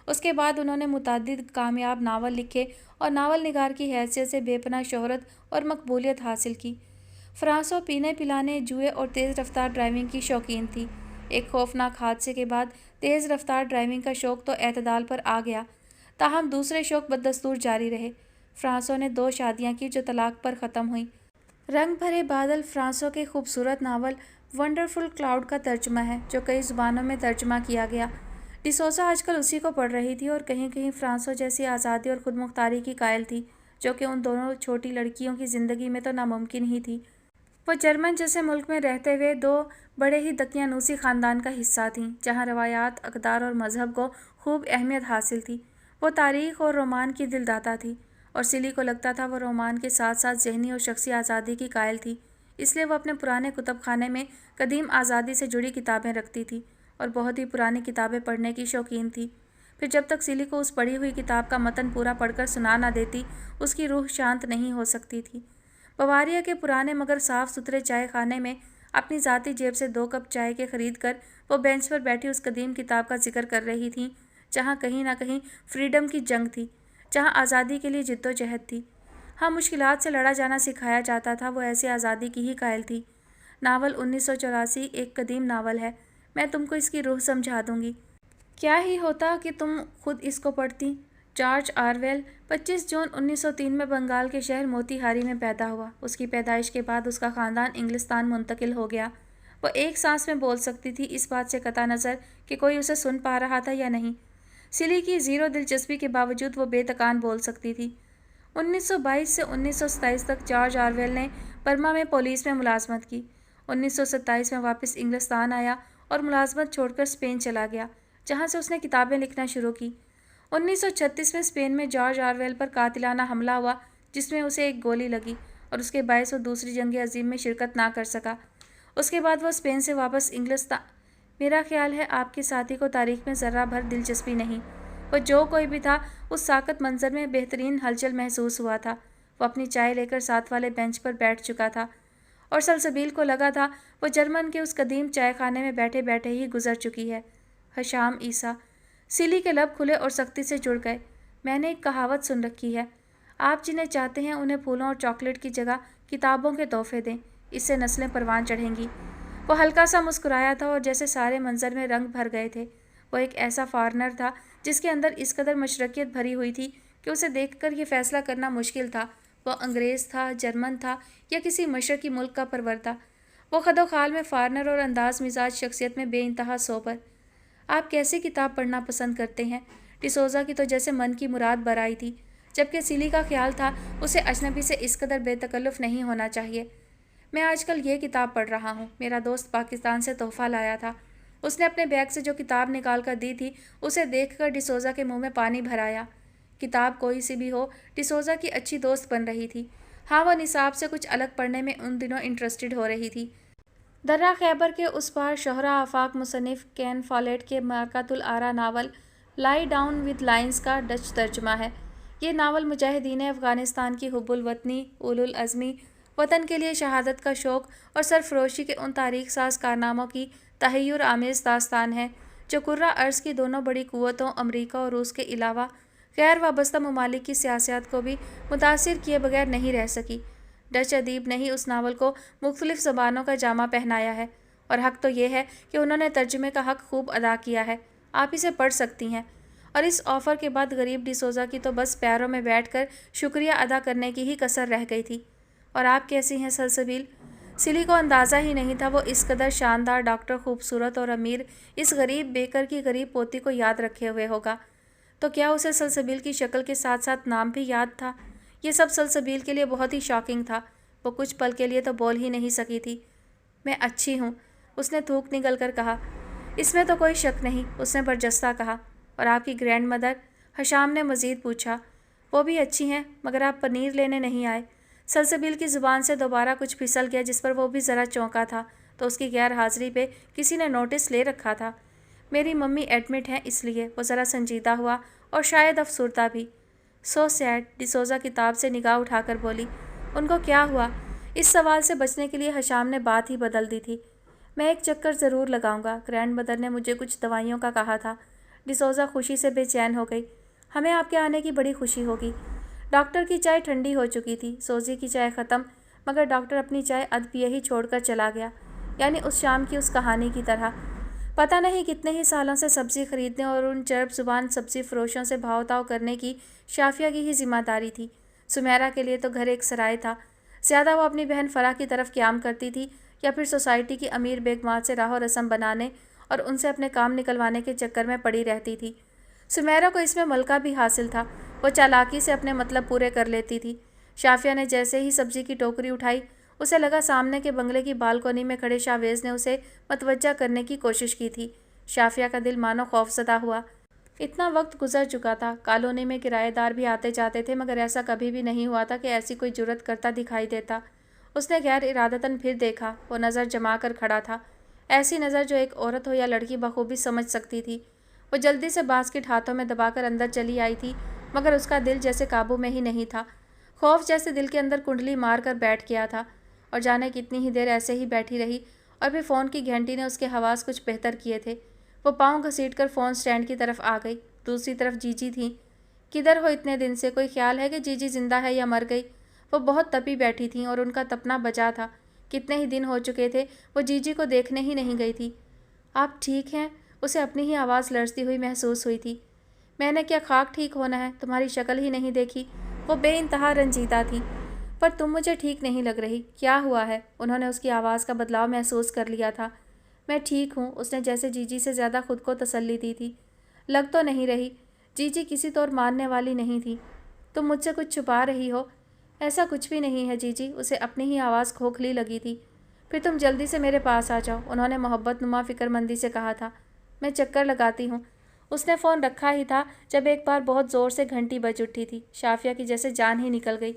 اس کے بعد انہوں نے متعدد کامیاب ناول لکھے اور ناول نگار کی حیثیت سے بے پناہ شہرت اور مقبولیت حاصل کی۔ فرانسوں پینے پلانے، جوئے اور تیز رفتار ڈرائیونگ کی شوقین تھی۔ ایک خوفناک حادثے کے بعد تیز رفتار ڈرائیونگ کا شوق تو اعتدال پر آ گیا، تاہم دوسرے شوق بدستور جاری رہے۔ فرانسو نے 2 شادیاں کی جو طلاق پر ختم ہوئیں۔ رنگ بھرے بادل فرانسو کے خوبصورت ناول ونڈرفل کلاؤڈ کا ترجمہ ہے جو کئی زبانوں میں ترجمہ کیا گیا۔ ڈسوزا آج کل اسی کو پڑھ رہی تھی اور کہیں کہیں فرانسو جیسی آزادی اور خود مختاری کی قائل تھی جو کہ ان دونوں چھوٹی لڑکیوں کی زندگی میں تو ناممکن ہی تھی۔ وہ جرمن جیسے ملک میں رہتے ہوئے 2 بڑے ہی دقیانوسی خاندان کا حصہ تھیں جہاں روایات، اقدار اور مذہب کو خوب اہمیت حاصل تھی۔ وہ تاریخ اور رومان کی دلداتا تھی اور سلی کو لگتا تھا وہ رومان کے ساتھ ساتھ ذہنی اور شخصی آزادی کی قائل تھی، اس لیے وہ اپنے پرانے کتب خانے میں قدیم آزادی سے جڑی کتابیں رکھتی تھی اور بہت ہی پرانی کتابیں پڑھنے کی شوقین تھی۔ پھر جب تک سلی کو اس پڑھی ہوئی کتاب کا متن پورا پڑھ کر سنا نہ دیتی اس کی روح شانت نہیں ہو سکتی تھی۔ بواریا کے پرانے مگر صاف ستھرے چائے خانے میں اپنی ذاتی جیب سے 2 کپ چائے کے خرید کر وہ بینچ پر بیٹھی اس قدیم کتاب کا ذکر کر رہی تھیں جہاں کہیں نہ کہیں فریڈم کی جنگ تھی، جہاں آزادی کے لیے جد و جہد تھی۔ ہاں، مشکلات سے لڑا جانا سکھایا جاتا تھا، وہ ایسی آزادی کی ہی قائل تھی۔ ناول 1984 ایک قدیم ناول ہے، میں تم کو اس کی روح سمجھا دوں گی۔ کیا ہی ہوتا کہ تم خود اس کو پڑھتی۔ جارج آرویل 25 جون 1903 میں بنگال کے شہر موتی ہاری میں پیدا ہوا۔ اس کی پیدائش کے بعد اس کا خاندان انگلستان منتقل ہو گیا۔ وہ ایک سانس میں بول سکتی تھی، اس بات سے قطع نظر کہ کوئی اسے سن پا رہا تھا یا نہیں۔ سلی کی زیرو دلچسپی کے باوجود وہ بے تکان بول سکتی تھی۔ 1922 سے 1927 تک جارج آرویل نے برما میں پولیس میں ملازمت کی۔ 1927 میں واپس انگلستان آیا اور ملازمت چھوڑ کر اسپین چلا گیا جہاں سے اس نے کتابیں لکھنا شروع کی۔ 1936 میں اسپین میں جارج آرویل پر قاتلانہ حملہ ہوا جس میں اسے ایک گولی لگی اور اس کے باعث وہ دوسری جنگ عظیم میں شرکت نہ کر سکا۔ اس کے بعد وہ اسپین سے واپس انگلستان۔ میرا خیال ہے آپ کے ساتھی کو تاریخ میں ذرہ بھر دلچسپی نہیں۔ وہ جو کوئی بھی تھا اس ساکت منظر میں بہترین ہلچل محسوس ہوا تھا۔ وہ اپنی چائے لے کر ساتھ والے بینچ پر بیٹھ چکا تھا اور سلسبیل کو لگا تھا وہ جرمن کے اس قدیم چائے خانے میں بیٹھے بیٹھے ہی گزر چکی ہے۔ حشام عیسیٰ۔ سلی کے لب کھلے اور سختی سے جڑ گئے۔ میں نے ایک کہاوت سن رکھی ہے، آپ جنہیں چاہتے ہیں انہیں پھولوں اور چاکلیٹ کی جگہ کتابوں کے تحفے دیں، اس سے نسلیں پروان چڑھیں گی۔ وہ ہلکا سا مسکرایا تھا اور جیسے سارے منظر میں رنگ بھر گئے تھے۔ وہ ایک ایسا فارنر تھا جس کے اندر اس قدر مشرقیت بھری ہوئی تھی کہ اسے دیکھ کر یہ فیصلہ کرنا مشکل تھا وہ انگریز تھا، جرمن تھا یا کسی مشرقی ملک کا پرور تھا۔ وہ خد و خال میں فارنر اور انداز مزاج شخصیت میں بے انتہا سوبر۔ آپ کیسی کتاب پڑھنا پسند کرتے ہیں؟ ڈسوزا کی تو جیسے من کی مراد بر آئی تھی، جبکہ سلی کا خیال تھا اسے اجنبی سے اس قدر بے تکلف نہیں ہونا چاہیے۔ میں آج کل یہ کتاب پڑھ رہا ہوں، میرا دوست پاکستان سے تحفہ لایا تھا۔ اس نے اپنے بیگ سے جو کتاب نکال کر دی تھی اسے دیکھ کر ڈسوزا کے منہ میں پانی بھر آیا۔ کتاب کوئی سی بھی ہو، ڈسوزا کی اچھی دوست بن رہی تھی۔ ہاں، وہ نصاب سے کچھ الگ پڑھنے میں ان دنوں انٹرسٹڈ ہو رہی تھی۔ درہ خیبر کے اس پار شہرہ آفاق مصنف کین فالیٹ کے مارکۃ الآراء ناول لائی ڈاؤن ود لائنز کا ڈچ ترجمہ ہے۔ یہ ناول مجاہدین افغانستان کی حب الوطنی، اولو العزمی، وطن کے لیے شہادت کا شوق اور سرفروشی کے ان تاریخ ساز کارناموں کی تحیر آمیز داستان ہے جو کرۂ ارض کی دونوں بڑی قوتوں امریکہ اور روس کے علاوہ غیر وابستہ ممالک کی سیاست کو بھی متاثر کیے بغیر نہیں رہ سکی۔ ڈچ ادیب نے ہی اس ناول کو مختلف زبانوں کا جامہ پہنایا ہے اور حق تو یہ ہے کہ انہوں نے ترجمے کا حق خوب ادا کیا ہے۔ آپ اسے پڑھ سکتی ہیں۔ اور اس آفر کے بعد غریب ڈسوزا کی تو بس پیروں میں بیٹھ کر شکریہ ادا کرنے کی ہی کسر رہ گئی تھی۔ اور آپ کیسی ہیں سلسبیل؟ سلی کو اندازہ ہی نہیں تھا وہ اس قدر شاندار ڈاکٹر، خوبصورت اور امیر اس غریب بیکر کی غریب پوتی کو یاد رکھے ہوئے ہوگا۔ تو کیا اسے سلسبیل کی شکل کے ساتھ ساتھ نام بھی یاد تھا؟ یہ سب سلسبیل کے لیے بہت ہی شاکنگ تھا۔ وہ کچھ پل کے لیے تو بول ہی نہیں سکی تھی۔ میں اچھی ہوں، اس نے تھوک نگل کر کہا۔ اس میں تو کوئی شک نہیں، اس نے برجستہ کہا۔ اور آپ کی گرینڈ مدر؟ حشام نے مزید پوچھا۔ وہ بھی اچھی ہیں، مگر آپ پنیر لینے نہیں آئے۔ سلسبیل کی زبان سے دوبارہ کچھ پھسل گیا جس پر وہ بھی ذرا چونکا تھا تو اس کی غیر حاضری پہ کسی نے نوٹس لے رکھا تھا۔ میری ممی ایڈمٹ ہیں، اس لیے وہ ذرا سنجیدہ ہوا اور شاید افسردہ بھی۔ سو سیڈ، ڈسوزا کتاب سے نگاہ اٹھا کر بولی۔ ان کو کیا ہوا؟ اس سوال سے بچنے کے لیے حشام نے بات ہی بدل دی تھی۔ میں ایک چکر ضرور لگاؤں گا، گرینڈ مدر نے مجھے کچھ دوائیوں کا کہا تھا۔ ڈسوزا خوشی سے بے چین ہو گئی۔ ہمیں آپ کے آنے کی بڑی خوشی ہوگی۔ ڈاکٹر کی چائے ٹھنڈی ہو چکی تھی، سوزی کی چائے ختم، مگر ڈاکٹر اپنی چائے ادھ پیے ہی چھوڑ کر چلا گیا، یعنی اس شام کی اس کہانی کی طرح۔ پتہ نہیں کتنے ہی سالوں سے سبزی خریدنے اور ان چرب زبان سبزی فروشوں سے بھاؤ تاؤ کرنے کی شافیہ کی ہی ذمہ داری تھی۔ سمیرہ کے لیے تو گھر ایک سرائے تھا۔ زیادہ وہ اپنی بہن فرح کی طرف قیام کرتی تھی یا پھر سوسائٹی کی امیر بیگمات سے راہ و رسم بنانے اور ان سے اپنے کام نکلوانے کے چکر میں پڑی رہتی تھی۔ سمیرہ کو اس میں ملکہ بھی حاصل تھا۔ وہ چالاکی سے اپنے مطلب پورے کر لیتی تھی۔ شافیہ نے جیسے ہی سبزی کی ٹوکری اٹھائی، اسے لگا سامنے کے بنگلے کی بالکونی میں کھڑے شاویز نے اسے متوجہ کرنے کی کوشش کی تھی۔ شافیہ کا دل مانو خوفزدہ ہوا۔ اتنا وقت گزر چکا تھا، کالونی میں کرایہ دار بھی آتے جاتے تھے، مگر ایسا کبھی بھی نہیں ہوا تھا کہ ایسی کوئی جرأت کرتا دکھائی دیتا۔ اس نے غیر ارادتاً پھر دیکھا۔ وہ نظر جما کر کھڑا تھا، ایسی نظر جو ایک عورت ہو یا لڑکی بخوبی سمجھ سکتی تھی۔ وہ جلدی سے باسکٹ ہاتھوں میں دبا کر اندر چلی آئی تھی، مگر اس کا دل جیسے قابو میں ہی نہیں تھا۔ خوف جیسے دل کے اندر کنڈلی مار کر بیٹھ گیا تھا، اور جانے کتنی ہی دیر ایسے ہی بیٹھی رہی، اور پھر فون کی گھنٹی نے اس کے حواس کچھ بہتر کیے تھے۔ وہ پاؤں گھسیٹ کر فون سٹینڈ کی طرف آ گئی۔ دوسری طرف جیجی تھیں۔ کدھر ہو اتنے دن سے؟ کوئی خیال ہے کہ جیجی زندہ ہے یا مر گئی؟ وہ بہت تپی بیٹھی تھیں اور ان کا تپنا بجا تھا۔ کتنے ہی دن ہو چکے تھے وہ جیجی کو دیکھنے ہی نہیں گئی تھی۔ آپ ٹھیک ہیں؟ اسے اپنی ہی آواز لرزتی ہوئی محسوس ہوئی تھی۔ میں نے کیا خاک ٹھیک ہونا ہے؟ تمہاری شکل ہی نہیں دیکھی۔ وہ بے انتہا رنجیدہ تھی۔ پر تم مجھے ٹھیک نہیں لگ رہی۔ کیا ہوا ہے؟ انہوں نے اس کی آواز کا بدلاؤ محسوس کر لیا تھا۔ میں ٹھیک ہوں، اس نے جیسے جیجی سے زیادہ خود کو تسلی دی تھی۔ لگ تو نہیں رہی۔ جیجی کسی طور ماننے والی نہیں تھی۔ تم مجھ سے کچھ چھپا رہی ہو؟ ایسا کچھ بھی نہیں ہے جیجی، اسے اپنی ہی آواز کھوکھلی لگی تھی۔ پھر تم جلدی سے میرے پاس آ جاؤ، انہوں نے محبت نما فکر مندی سے کہا تھا۔ میں چکر لگاتی ہوں۔ اس نے فون رکھا ہی تھا جب ایک بار بہت زور سے گھنٹی بج اٹھی تھی۔ شافیہ کی جیسے جان ہی نکل گئی۔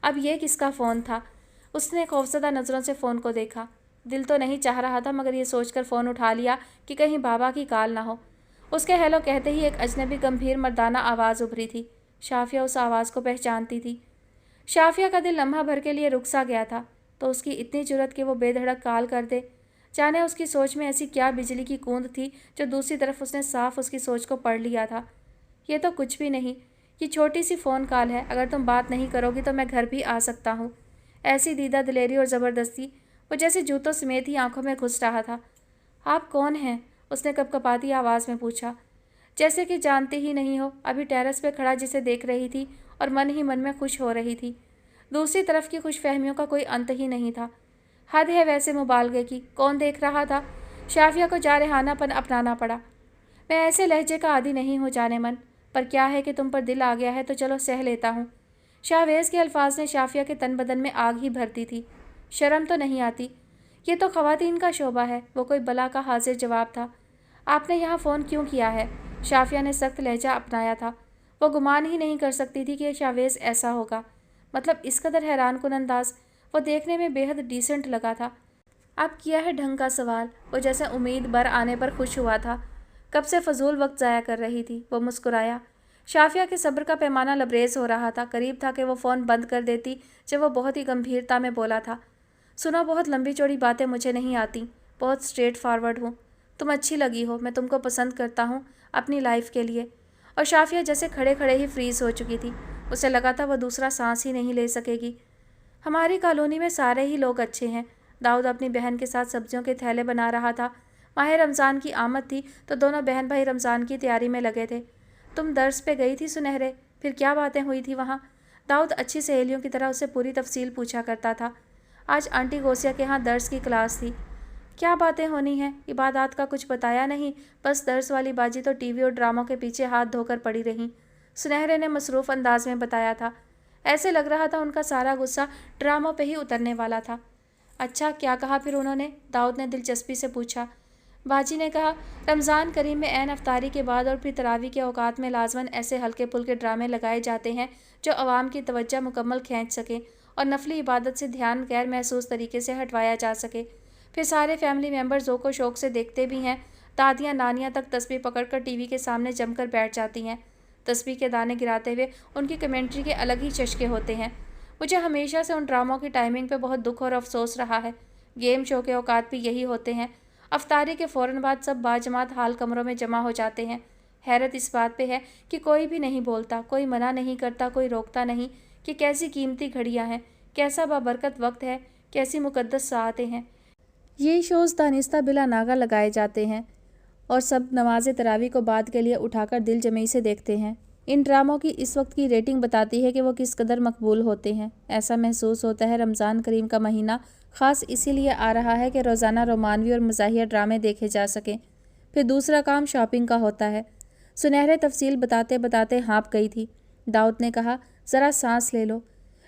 اب یہ کس کا فون تھا؟ اس نے خوفزدہ نظروں سے فون کو دیکھا۔ دل تو نہیں چاہ رہا تھا، مگر یہ سوچ کر فون اٹھا لیا کہ کہیں بابا کی کال نہ ہو۔ اس کے ہیلو کہتے ہی ایک اجنبی گمبھیر مردانہ آواز ابھری تھی۔ شافیہ اس آواز کو پہچانتی تھی۔ شافیہ کا دل لمحہ بھر کے لیے رک سا گیا تھا، تو اس کی اتنی جرأت کہ وہ بے دھڑک کال کر دے۔ جانے اس کی سوچ میں ایسی کیا بجلی کی کوند تھی جو دوسری طرف اس نے صاف اس کی سوچ کو پڑھ لیا تھا۔ یہ تو کچھ بھی نہیں، یہ چھوٹی سی فون کال ہے، اگر تم بات نہیں کرو گی تو میں گھر بھی آ سکتا ہوں۔ ایسی دیدہ دلیری اور زبردستی، وہ جیسے جوتوں سمیت ہی آنکھوں میں گھس رہا تھا۔ آپ کون ہیں؟ اس نے کپکپاتی آواز میں پوچھا، جیسے کہ جانتے ہی نہیں ہو۔ ابھی ٹیرس پہ کھڑا جسے دیکھ رہی تھی اور من ہی من میں خوش ہو رہی تھی۔ دوسری طرف کی خوش فہمیوں کا کوئی انت ہی نہیں تھا۔ حد ہے ویسے مبالغے کی، کون دیکھ رہا تھا؟ شافیہ کو جارحانہ پن اپنانا پڑا۔ میں ایسے لہجے کا عادی نہیں ہوں جانے من، پر کیا ہے کہ تم پر دل آ گیا ہے تو چلو سہ لیتا ہوں۔ شاویز کے الفاظ نے شافیہ کے تن بدن میں آگ ہی بھر دی تھی۔ شرم تو نہیں آتی؟ یہ تو خواتین کا شعبہ ہے، وہ کوئی بلا کا حاضر جواب تھا۔ آپ نے یہاں فون کیوں کیا ہے؟ شافیہ نے سخت لہجہ اپنایا تھا۔ وہ گمان ہی نہیں کر سکتی تھی کہ شاویز ایسا ہوگا، مطلب اس قدر حیران کن انداز۔ وہ دیکھنے میں بے حد ڈیسنٹ لگا تھا۔ اب کیا ہے ڈھنگ کا سوال؟ وہ جیسے امید بر آنے پر خوش ہوا تھا، کب سے فضول وقت ضائع کر رہی تھی۔ وہ مسکرایا۔ شافیہ کے صبر کا پیمانہ لبریز ہو رہا تھا۔ قریب تھا کہ وہ فون بند کر دیتی جب وہ بہت ہی گمبھیرتا میں بولا تھا، سنو، بہت لمبی چوڑی باتیں مجھے نہیں آتی، بہت اسٹریٹ فارورڈ ہوں۔ تم اچھی لگی ہو، میں تم کو پسند کرتا ہوں اپنی لائف کے لیے۔ اور شافیہ جیسے کھڑے کھڑے ہی فریز ہو چکی تھی۔ اسے لگا تھا وہ دوسرا سانس ہی نہیں لے سکے گی۔ ہماری کالونی میں سارے ہی لوگ اچھے ہیں۔ داؤد اپنی بہن کے ساتھ سبزیوں کے تھیلے بنا رہا تھا۔ ماہ رمضان کی آمد تھی تو دونوں بہن بھائی رمضان کی تیاری میں لگے تھے۔ تم درس پہ گئی تھی سنہرے؟ پھر کیا باتیں ہوئی تھی وہاں؟ داؤد اچھی سہیلیوں کی طرح اسے پوری تفصیل پوچھا کرتا تھا۔ آج آنٹی گوسیا کے ہاں درس کی کلاس تھی۔ کیا باتیں ہونی ہیں؟ عبادات کا کچھ بتایا نہیں، بس درس والی باجی تو ٹی وی اور ڈراموں کے پیچھے ہاتھ دھو کر پڑی رہیں، سنہرے نے مصروف انداز میں بتایا تھا۔ ایسے لگ رہا تھا ان کا سارا غصہ ڈراموں پہ ہی اترنے والا تھا۔ اچھا، کیا کہا پھر انہوں نے؟ داؤد نے دلچسپی سے پوچھا۔ باجی نے کہا، رمضان کریم میں عین افطاری کے بعد اور پھر تراویح کے اوقات میں لازماً ایسے ہلکے پھلکے ڈرامے لگائے جاتے ہیں جو عوام کی توجہ مکمل کھینچ سکیں اور نفلی عبادت سے دھیان غیر محسوس طریقے سے ہٹوایا جا سکے۔ پھر سارے فیملی ممبر ذوق و شوق سے دیکھتے بھی ہیں۔ دادیاں نانیاں تک تسبیح پکڑ کر ٹی وی کے سامنے جم کر بیٹھ جاتی ہیں۔ تسبیح کے دانے گراتے ہوئے ان کی کمنٹری کے الگ ہی چشکے ہوتے ہیں۔ مجھے ہمیشہ سے ان ڈراموں کی ٹائمنگ پہ بہت دکھ اور افسوس رہا ہے۔ گیم شو کے اوقات بھی یہی ہوتے ہیں۔ افطاری کے فوراً بعد سب باجماعت حال کمروں میں جمع ہو جاتے ہیں۔ حیرت اس بات پہ ہے کہ کوئی بھی نہیں بولتا، کوئی منع نہیں کرتا، کوئی روکتا نہیں کہ کیسی قیمتی گھڑیاں ہیں، کیسا بابرکت وقت ہے، کیسی مقدس ساعتیں ہیں۔ یہ شوز دانستہ بلا ناغہ لگائے جاتے ہیں۔ اور سب نماز تراویح کو بعد کے لیے اٹھا کر دل جمعی سے دیکھتے ہیں۔ ان ڈراموں کی اس وقت کی ریٹنگ بتاتی ہے کہ وہ کس قدر مقبول ہوتے ہیں۔ ایسا محسوس ہوتا ہے رمضان کریم کا مہینہ خاص اسی لیے آ رہا ہے کہ روزانہ رومانوی اور مزاحیہ ڈرامے دیکھے جا سکیں۔ پھر دوسرا کام شاپنگ کا ہوتا ہے۔ سنہرے تفصیل بتاتے بتاتے ہانپ گئی تھی۔ داؤد نے کہا، ذرا سانس لے لو۔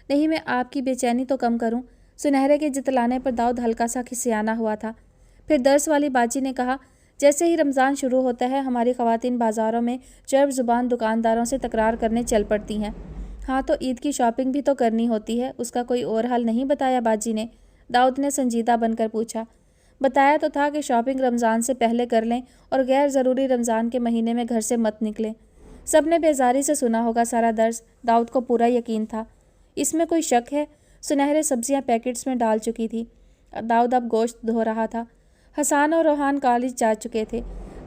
نہیں، میں آپ کی بے چینی تو کم کروں۔ سنہرے کے جتلانے پر داؤد ہلکا سا کھسیانا ہوا تھا۔ پھر درس والی باجی نے کہا، جیسے ہی رمضان شروع ہوتا ہے ہماری خواتین بازاروں میں چرب زبان دکانداروں سے تکرار کرنے چل پڑتی ہیں۔ ہاں تو عید کی شاپنگ بھی تو کرنی ہوتی ہے، اس کا کوئی اور حل نہیں بتایا باجی نے؟ داؤد نے سنجیدہ بن کر پوچھا۔ بتایا تو تھا کہ شاپنگ رمضان سے پہلے کر لیں اور غیر ضروری رمضان کے مہینے میں گھر سے مت نکلیں۔ سب نے بیزاری سے سنا ہوگا سارا درس، داؤد کو پورا یقین تھا۔ اس میں کوئی شک ہے؟ سنہرے سبزیاں پیکٹس میں ڈال چکی تھی۔ داؤد اب گوشت دھو رہا تھا۔ حسان اور روحان کالج جا چکے تھے۔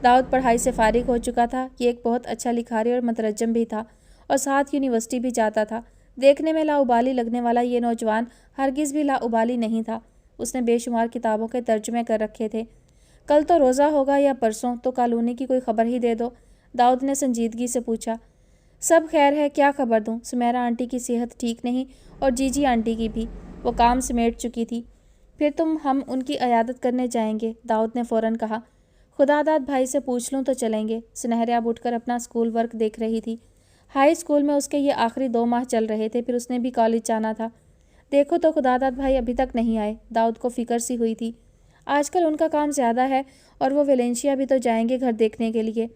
داؤد پڑھائی سے فارغ ہو چکا تھا۔ یہ ایک بہت اچھا لکھاری اور مترجم بھی تھا اور ساتھ یونیورسٹی بھی جاتا تھا۔ دیکھنے میں لاابالی لگنے والا یہ نوجوان ہرگز بھی لاابالی نہیں تھا۔ اس نے بے شمار کتابوں کے ترجمے کر رکھے تھے۔ کل تو روزہ ہوگا یا پرسوں، تو کالونی کی کوئی خبر ہی دے دو، داؤد نے سنجیدگی سے پوچھا۔ سب خیر ہے، کیا خبر دوں؟ سمیرہ آنٹی کی صحت ٹھیک نہیں اور جی جی آنٹی کی بھی، وہ کام سمیٹ چکی تھی۔ پھر ہم ان کی عیادت کرنے جائیں گے، داؤد نے فوراً کہا۔ خدا داد بھائی سے پوچھ لوں تو چلیں گے۔ سنہرے اب اٹھ کر اپنا اسکول ورک دیکھ رہی تھی۔ ہائی اسکول میں اس کے یہ آخری 2 ماہ چل رہے تھے، پھر اس نے بھی کالج جانا تھا۔ دیکھو تو خدا داد بھائی ابھی تک نہیں آئے، داؤد کو فکر سی ہوئی تھی۔ آج کل ان کا کام زیادہ ہے اور وہ ویلنشیا بھی تو جائیں گے گھر دیکھنے کے لیے۔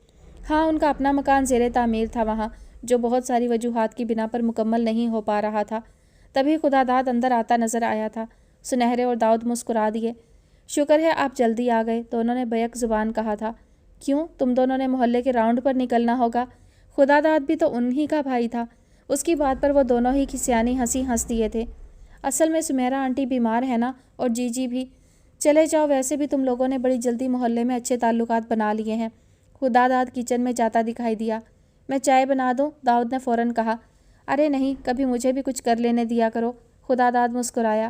ہاں، ان کا اپنا مکان زیر تعمیر تھا وہاں، جو بہت ساری وجوہات کی بنا پر مکمل نہیں ہو پا رہا تھا۔ تبھی خدا داد اندر آتا نظر آیا تھا۔ سنہرے اور داؤد مسکرا دیے۔ شکر ہے آپ جلدی آ گئے، دونوں نے بیک زبان کہا تھا۔ کیوں، تم دونوں نے محلے کے راؤنڈ پر نکلنا ہوگا؟ خدا داد بھی تو انہی کا بھائی تھا۔ اس کی بات پر وہ دونوں ہی کھسیانی ہنسی ہنس دیے تھے۔ اصل میں سمیرہ آنٹی بیمار ہے نا، اور جی جی بھی۔ چلے جاؤ، ویسے بھی تم لوگوں نے بڑی جلدی محلے میں اچھے تعلقات بنا لیے ہیں۔ خدا داد کچن میں جاتا دکھائی دیا۔ میں چائے بنا دوں؟ داؤد نے فوراً کہا۔ ارے نہیں، کبھی مجھے بھی کچھ کر لینے دیا کرو، خدا داد مسکرایا۔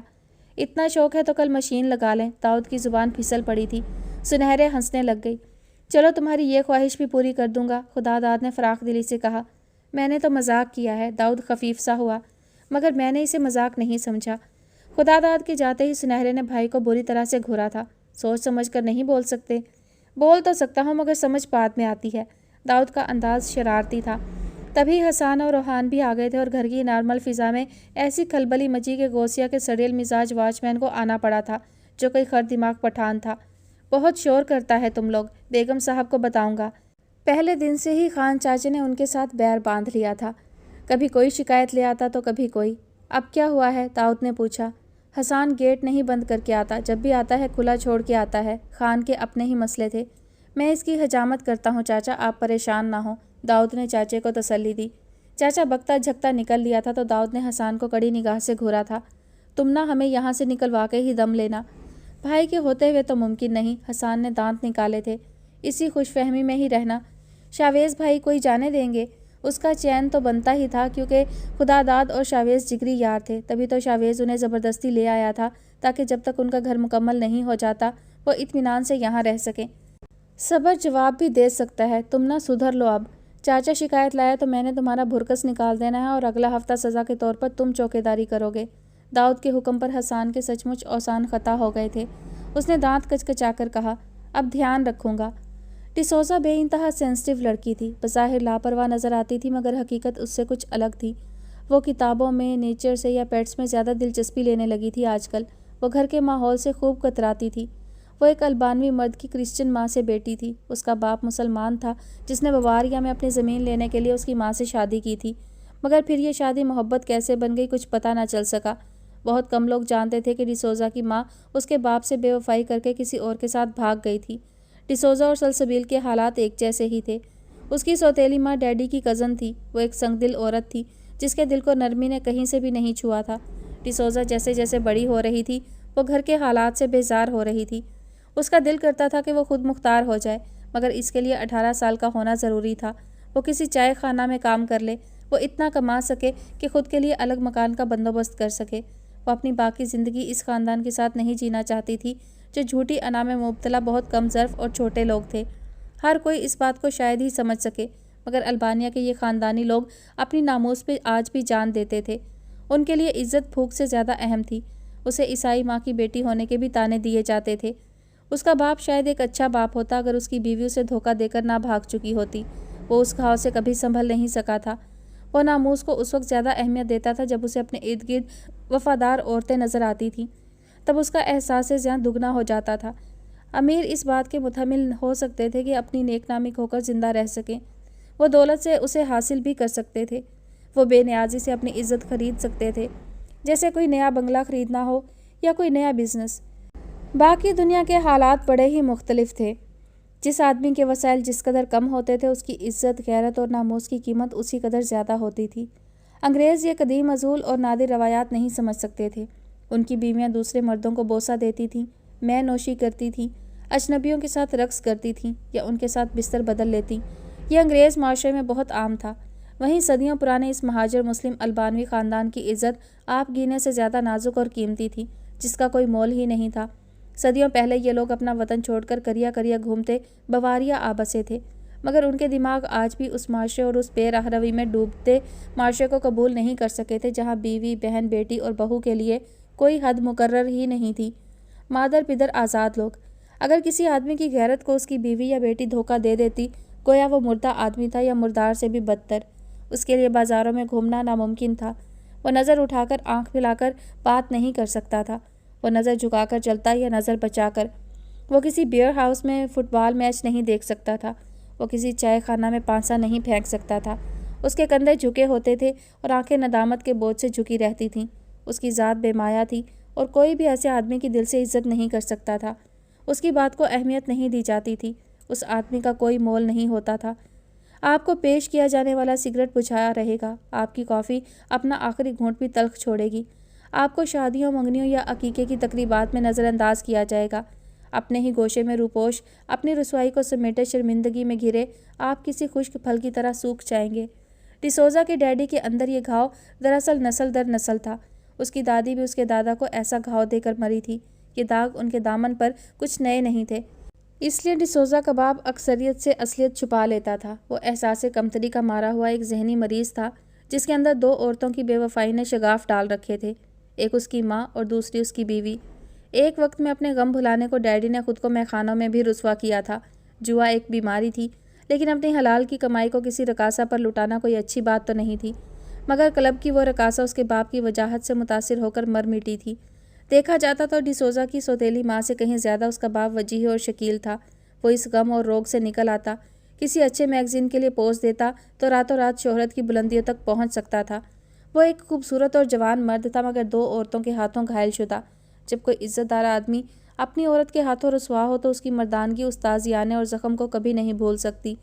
اتنا شوق ہے تو کل مشین لگا لیں، داؤد کی زبان پھسل پڑی تھی۔ سنہرے ہنسنے لگ گئی۔ چلو تمہاری یہ خواہش بھی پوری کر دوں گا، خدا داد نے فراخ دلی سے کہا۔ میں نے تو مذاق کیا ہے، داؤد خفیف سا ہوا، مگر میں نے اسے مذاق نہیں سمجھا۔ خدا داد کے جاتے ہی سنہرے نے بھائی کو بری طرح سے گھورا تھا۔ سوچ سمجھ کر نہیں بول سکتے؟ بول تو سکتا ہوں مگر سمجھ بعد میں آتی ہے۔ داؤد کا انداز شرارتی تھا۔ تبھی حسان اور روحان بھی آ گئے تھے اور گھر کی نارمل فضا میں ایسی کھلبلی مچی کہ غوثیہ کے سڑیل مزاج واچ مین کو آنا پڑا تھا، جو کوئی خر دماغ پٹھان تھا۔ بہت شور کرتا ہے تم لوگ، بیگم صاحب کو بتاؤں گا۔ پہلے دن سے ہی خان چاچے نے ان کے ساتھ بیر باندھ لیا تھا۔ کبھی کوئی شکایت لے آتا تو کبھی کوئی۔ اب کیا ہوا ہے؟ داؤد نے پوچھا۔ حسان گیٹ نہیں بند کر کے آتا، جب بھی آتا ہے کھلا چھوڑ کے آتا ہے۔ خان کے اپنے ہی مسئلے تھے۔ میں اس کی حجامت کرتا ہوں چاچا، آپ پریشان نہ ہوں، داؤد نے چاچے کو تسلی دی۔ چاچا بکتا جھکتا نکل لیا تھا تو داؤد نے حسان کو کڑی نگاہ سے گھورا تھا۔ تم نہ ہمیں یہاں سے نکلوا کے ہی دم لینا۔ بھائی کے ہوتے ہوئے تو ممکن نہیں، حسان نے دانت نکالے تھے۔ اسی خوش فہمی میں ہی رہنا۔ شاویز بھائی کوئی جانے دیں گے؟ اس کا چین تو بنتا ہی تھا، کیونکہ خدا داد اور شاویز جگری یار تھے، تبھی تو شاویز انہیں زبردستی لے آیا تھا، تاکہ جب تک ان کا گھر مکمل نہیں ہو جاتا وہ اطمینان سے یہاں رہ سکیں۔ صبر جواب بھی دے سکتا ہے، تم نہ سدھر لو اب۔ چاچا شکایت لائے تو میں نے تمہارا بھرکس نکال دینا ہے اور اگلا ہفتہ سزا کے طور پر تم چوکیداری کرو گے۔ داؤد کے حکم پر حسان کے سچ مچ اوسان خطا ہو گئے تھے۔ اس نے دانت کچکچا کر کہا، اب دھیان رکھوں گا۔ ڈسوزا بے انتہا سینسٹیو لڑکی تھی، بظاہر لاپرواہ نظر آتی تھی مگر حقیقت اس سے کچھ الگ تھی۔ وہ کتابوں میں، نیچر سے یا پیٹس میں زیادہ دلچسپی لینے لگی تھی آج کل۔ وہ گھر کے ماحول سے خوب کتراتی تھی۔ وہ ایک البانوی مرد کی کرسچن ماں سے بیٹی تھی۔ اس کا باپ مسلمان تھا جس نے بواریا میں اپنی زمین لینے کے لیے اس کی ماں سے شادی کی تھی، مگر پھر یہ شادی محبت کیسے بن گئی کچھ پتہ نہ چل سکا۔ بہت کم لوگ جانتے تھے کہ ڈسوزا کی ماں اس کے باپ سے بے وفائی کر کے کسی اور کے ساتھ بھاگ گئی تھی۔ ڈسوزا اور سلسبیل کے حالات ایک جیسے ہی تھے۔ اس کی سوتیلی ماں ڈیڈی کی کزن تھی۔ وہ ایک سنگ دل عورت تھی جس کے دل کو نرمی نے کہیں سے بھی نہیں چھوا تھا۔ ڈسوزا جیسے جیسے بڑی ہو رہی تھی وہ گھر کے حالات سے بیزار ہو رہی تھی۔ اس کا دل کرتا تھا کہ وہ خود مختار ہو جائے، مگر اس کے لیے 18 سال کا ہونا ضروری تھا۔ وہ کسی چائے خانہ میں کام کر لے، وہ اتنا کما سکے کہ خود کے لیے الگ مکان کا بندوبست کر سکے۔ وہ اپنی باقی زندگی اس خاندان کے ساتھ نہیں جینا چاہتی تھی جو جھوٹی انا میں مبتلا بہت کم ظرف اور چھوٹے لوگ تھے۔ ہر کوئی اس بات کو شاید ہی سمجھ سکے، مگر البانیہ کے یہ خاندانی لوگ اپنی ناموس پہ آج بھی جان دیتے تھے۔ ان کے لیے عزت بھوک سے زیادہ اہم تھی۔ اسے عیسائی ماں کی بیٹی ہونے کے بھی تانے دیے جاتے تھے۔ اس کا باپ شاید ایک اچھا باپ ہوتا اگر اس کی بیوی اسے دھوکہ دے کر نہ بھاگ چکی ہوتی۔ وہ اس گھاؤ سے کبھی سنبھل نہیں سکا تھا۔ وہ ناموس کو اس وقت زیادہ اہمیت دیتا تھا جب اسے اپنے ارد گرد وفادار عورتیں نظر آتی تھیں، تب اس کا احساس زیاں دگنا ہو جاتا تھا۔ امیر اس بات کے متحمل ہو سکتے تھے کہ اپنی نیک نامی کھو کر زندہ رہ سکیں۔ وہ دولت سے اسے حاصل بھی کر سکتے تھے۔ وہ بے نیازی سے اپنی عزت خرید سکتے تھے، جیسے کوئی نیا بنگلہ خریدنا ہو یا کوئی نیا بزنس۔ باقی دنیا کے حالات بڑے ہی مختلف تھے۔ جس آدمی کے وسائل جس قدر کم ہوتے تھے، اس کی عزت، غیرت اور ناموس کی قیمت اسی قدر زیادہ ہوتی تھی۔ انگریز یہ قدیم اصول اور نادر روایات نہیں سمجھ سکتے تھے۔ ان کی بیویاں دوسرے مردوں کو بوسہ دیتی تھیں، مے نوشی کرتی تھیں، اجنبیوں کے ساتھ رقص کرتی تھیں یا ان کے ساتھ بستر بدل لیتیں۔ یہ انگریز معاشرے میں بہت عام تھا۔ وہیں صدیوں پرانے اس مہاجر مسلم البانوی خاندان کی عزت آپ گینے سے زیادہ نازک اور قیمتی تھی، جس کا کوئی مول ہی نہیں تھا۔ صدیوں پہلے یہ لوگ اپنا وطن چھوڑ کر کریا کریا گھومتے بواریا آ بسے تھے، مگر ان کے دماغ آج بھی اس معاشرے اور اس بے راہ روی میں ڈوبتے معاشرے کو قبول نہیں کر سکے تھے جہاں بیوی، بہن، بیٹی اور بہو کے لیے کوئی حد مقرر ہی نہیں تھی۔ مادر پدر آزاد لوگ۔ اگر کسی آدمی کی غیرت کو اس کی بیوی یا بیٹی دھوکہ دے دیتی، گویا وہ مردہ آدمی تھا یا مردار سے بھی بدتر۔ اس کے لیے بازاروں میں گھومنا ناممکن تھا۔ وہ نظر اٹھا کر، آنکھ پھیلا کر بات نہیں کر سکتا تھا۔ وہ نظر جھکا کر چلتا یا نظر بچا کر۔ وہ کسی بیئر ہاؤس میں فٹ بال میچ نہیں دیکھ سکتا تھا۔ وہ کسی چائے خانہ میں پانسا نہیں پھینک سکتا تھا۔ اس کے کندھے جھکے ہوتے تھے اور آنکھیں ندامت کے بوجھ سے جھکی رہتی تھیں۔ اس کی ذات بے مایا تھی اور کوئی بھی ایسے آدمی کی دل سے عزت نہیں کر سکتا تھا۔ اس کی بات کو اہمیت نہیں دی جاتی تھی۔ اس آدمی کا کوئی مول نہیں ہوتا تھا۔ آپ کو پیش کیا جانے والا سگریٹ بجھایا رہے گا۔ آپ کی کافی اپنا آخری گھونٹ بھی تلخ چھوڑے گی۔ آپ کو شادیوں، منگنیوں یا عقیقے کی تقریبات میں نظر انداز کیا جائے گا۔ اپنے ہی گوشے میں روپوش، اپنی رسوائی کو سمیٹے شرمندگی میں گھرے آپ کسی خشک پھل کی طرح سوکھ جائیں گے۔ ڈسوزا کے ڈیڈی کے اندر یہ گھاؤ دراصل نسل در نسل تھا۔ اس کی دادی بھی اس کے دادا کو ایسا گھاؤ دے کر مری تھی۔ یہ داغ ان کے دامن پر کچھ نئے نہیں تھے۔ اس لیے ڈسوزا کباب اکثریت سے اصلیت چھپا لیتا تھا۔ وہ احساس کمتری کا مارا ہوا ایک ذہنی مریض تھا جس کے اندر دو عورتوں کی بے وفائی نے شگاف ڈال رکھے تھے، ایک اس کی ماں اور دوسری اس کی بیوی۔ ایک وقت میں اپنے غم بھلانے کو ڈیڈی نے خود کو میخانوں میں بھی رسوا کیا تھا۔ جوا ایک بیماری تھی، لیکن اپنی حلال کی کمائی کو کسی رقاصہ پر لٹانا کوئی اچھی بات تو نہیں تھی۔ مگر کلب کی وہ رقاصہ اس کے باپ کی وجاہت سے متاثر ہو کر مر مٹی تھی۔ دیکھا جاتا تو ڈسوزا کی سوتیلی ماں سے کہیں زیادہ اس کا باپ وجیح اور شکیل تھا۔ وہ اس غم اور روگ سے نکل آتا، کسی اچھے میگزین کے لیے پوز دیتا تو راتوں رات شہرت کی بلندیوں تک پہنچ سکتا تھا۔ وہ ایک خوبصورت اور جوان مرد تھا، مگر دو عورتوں کے ہاتھوں گھائل شدہ۔ جب کوئی عزت دار آدمی اپنی عورت کے ہاتھوں رسوا ہو تو اس کی مردانگی اس تازیانے اور زخم کو کبھی نہیں بھول سکتی۔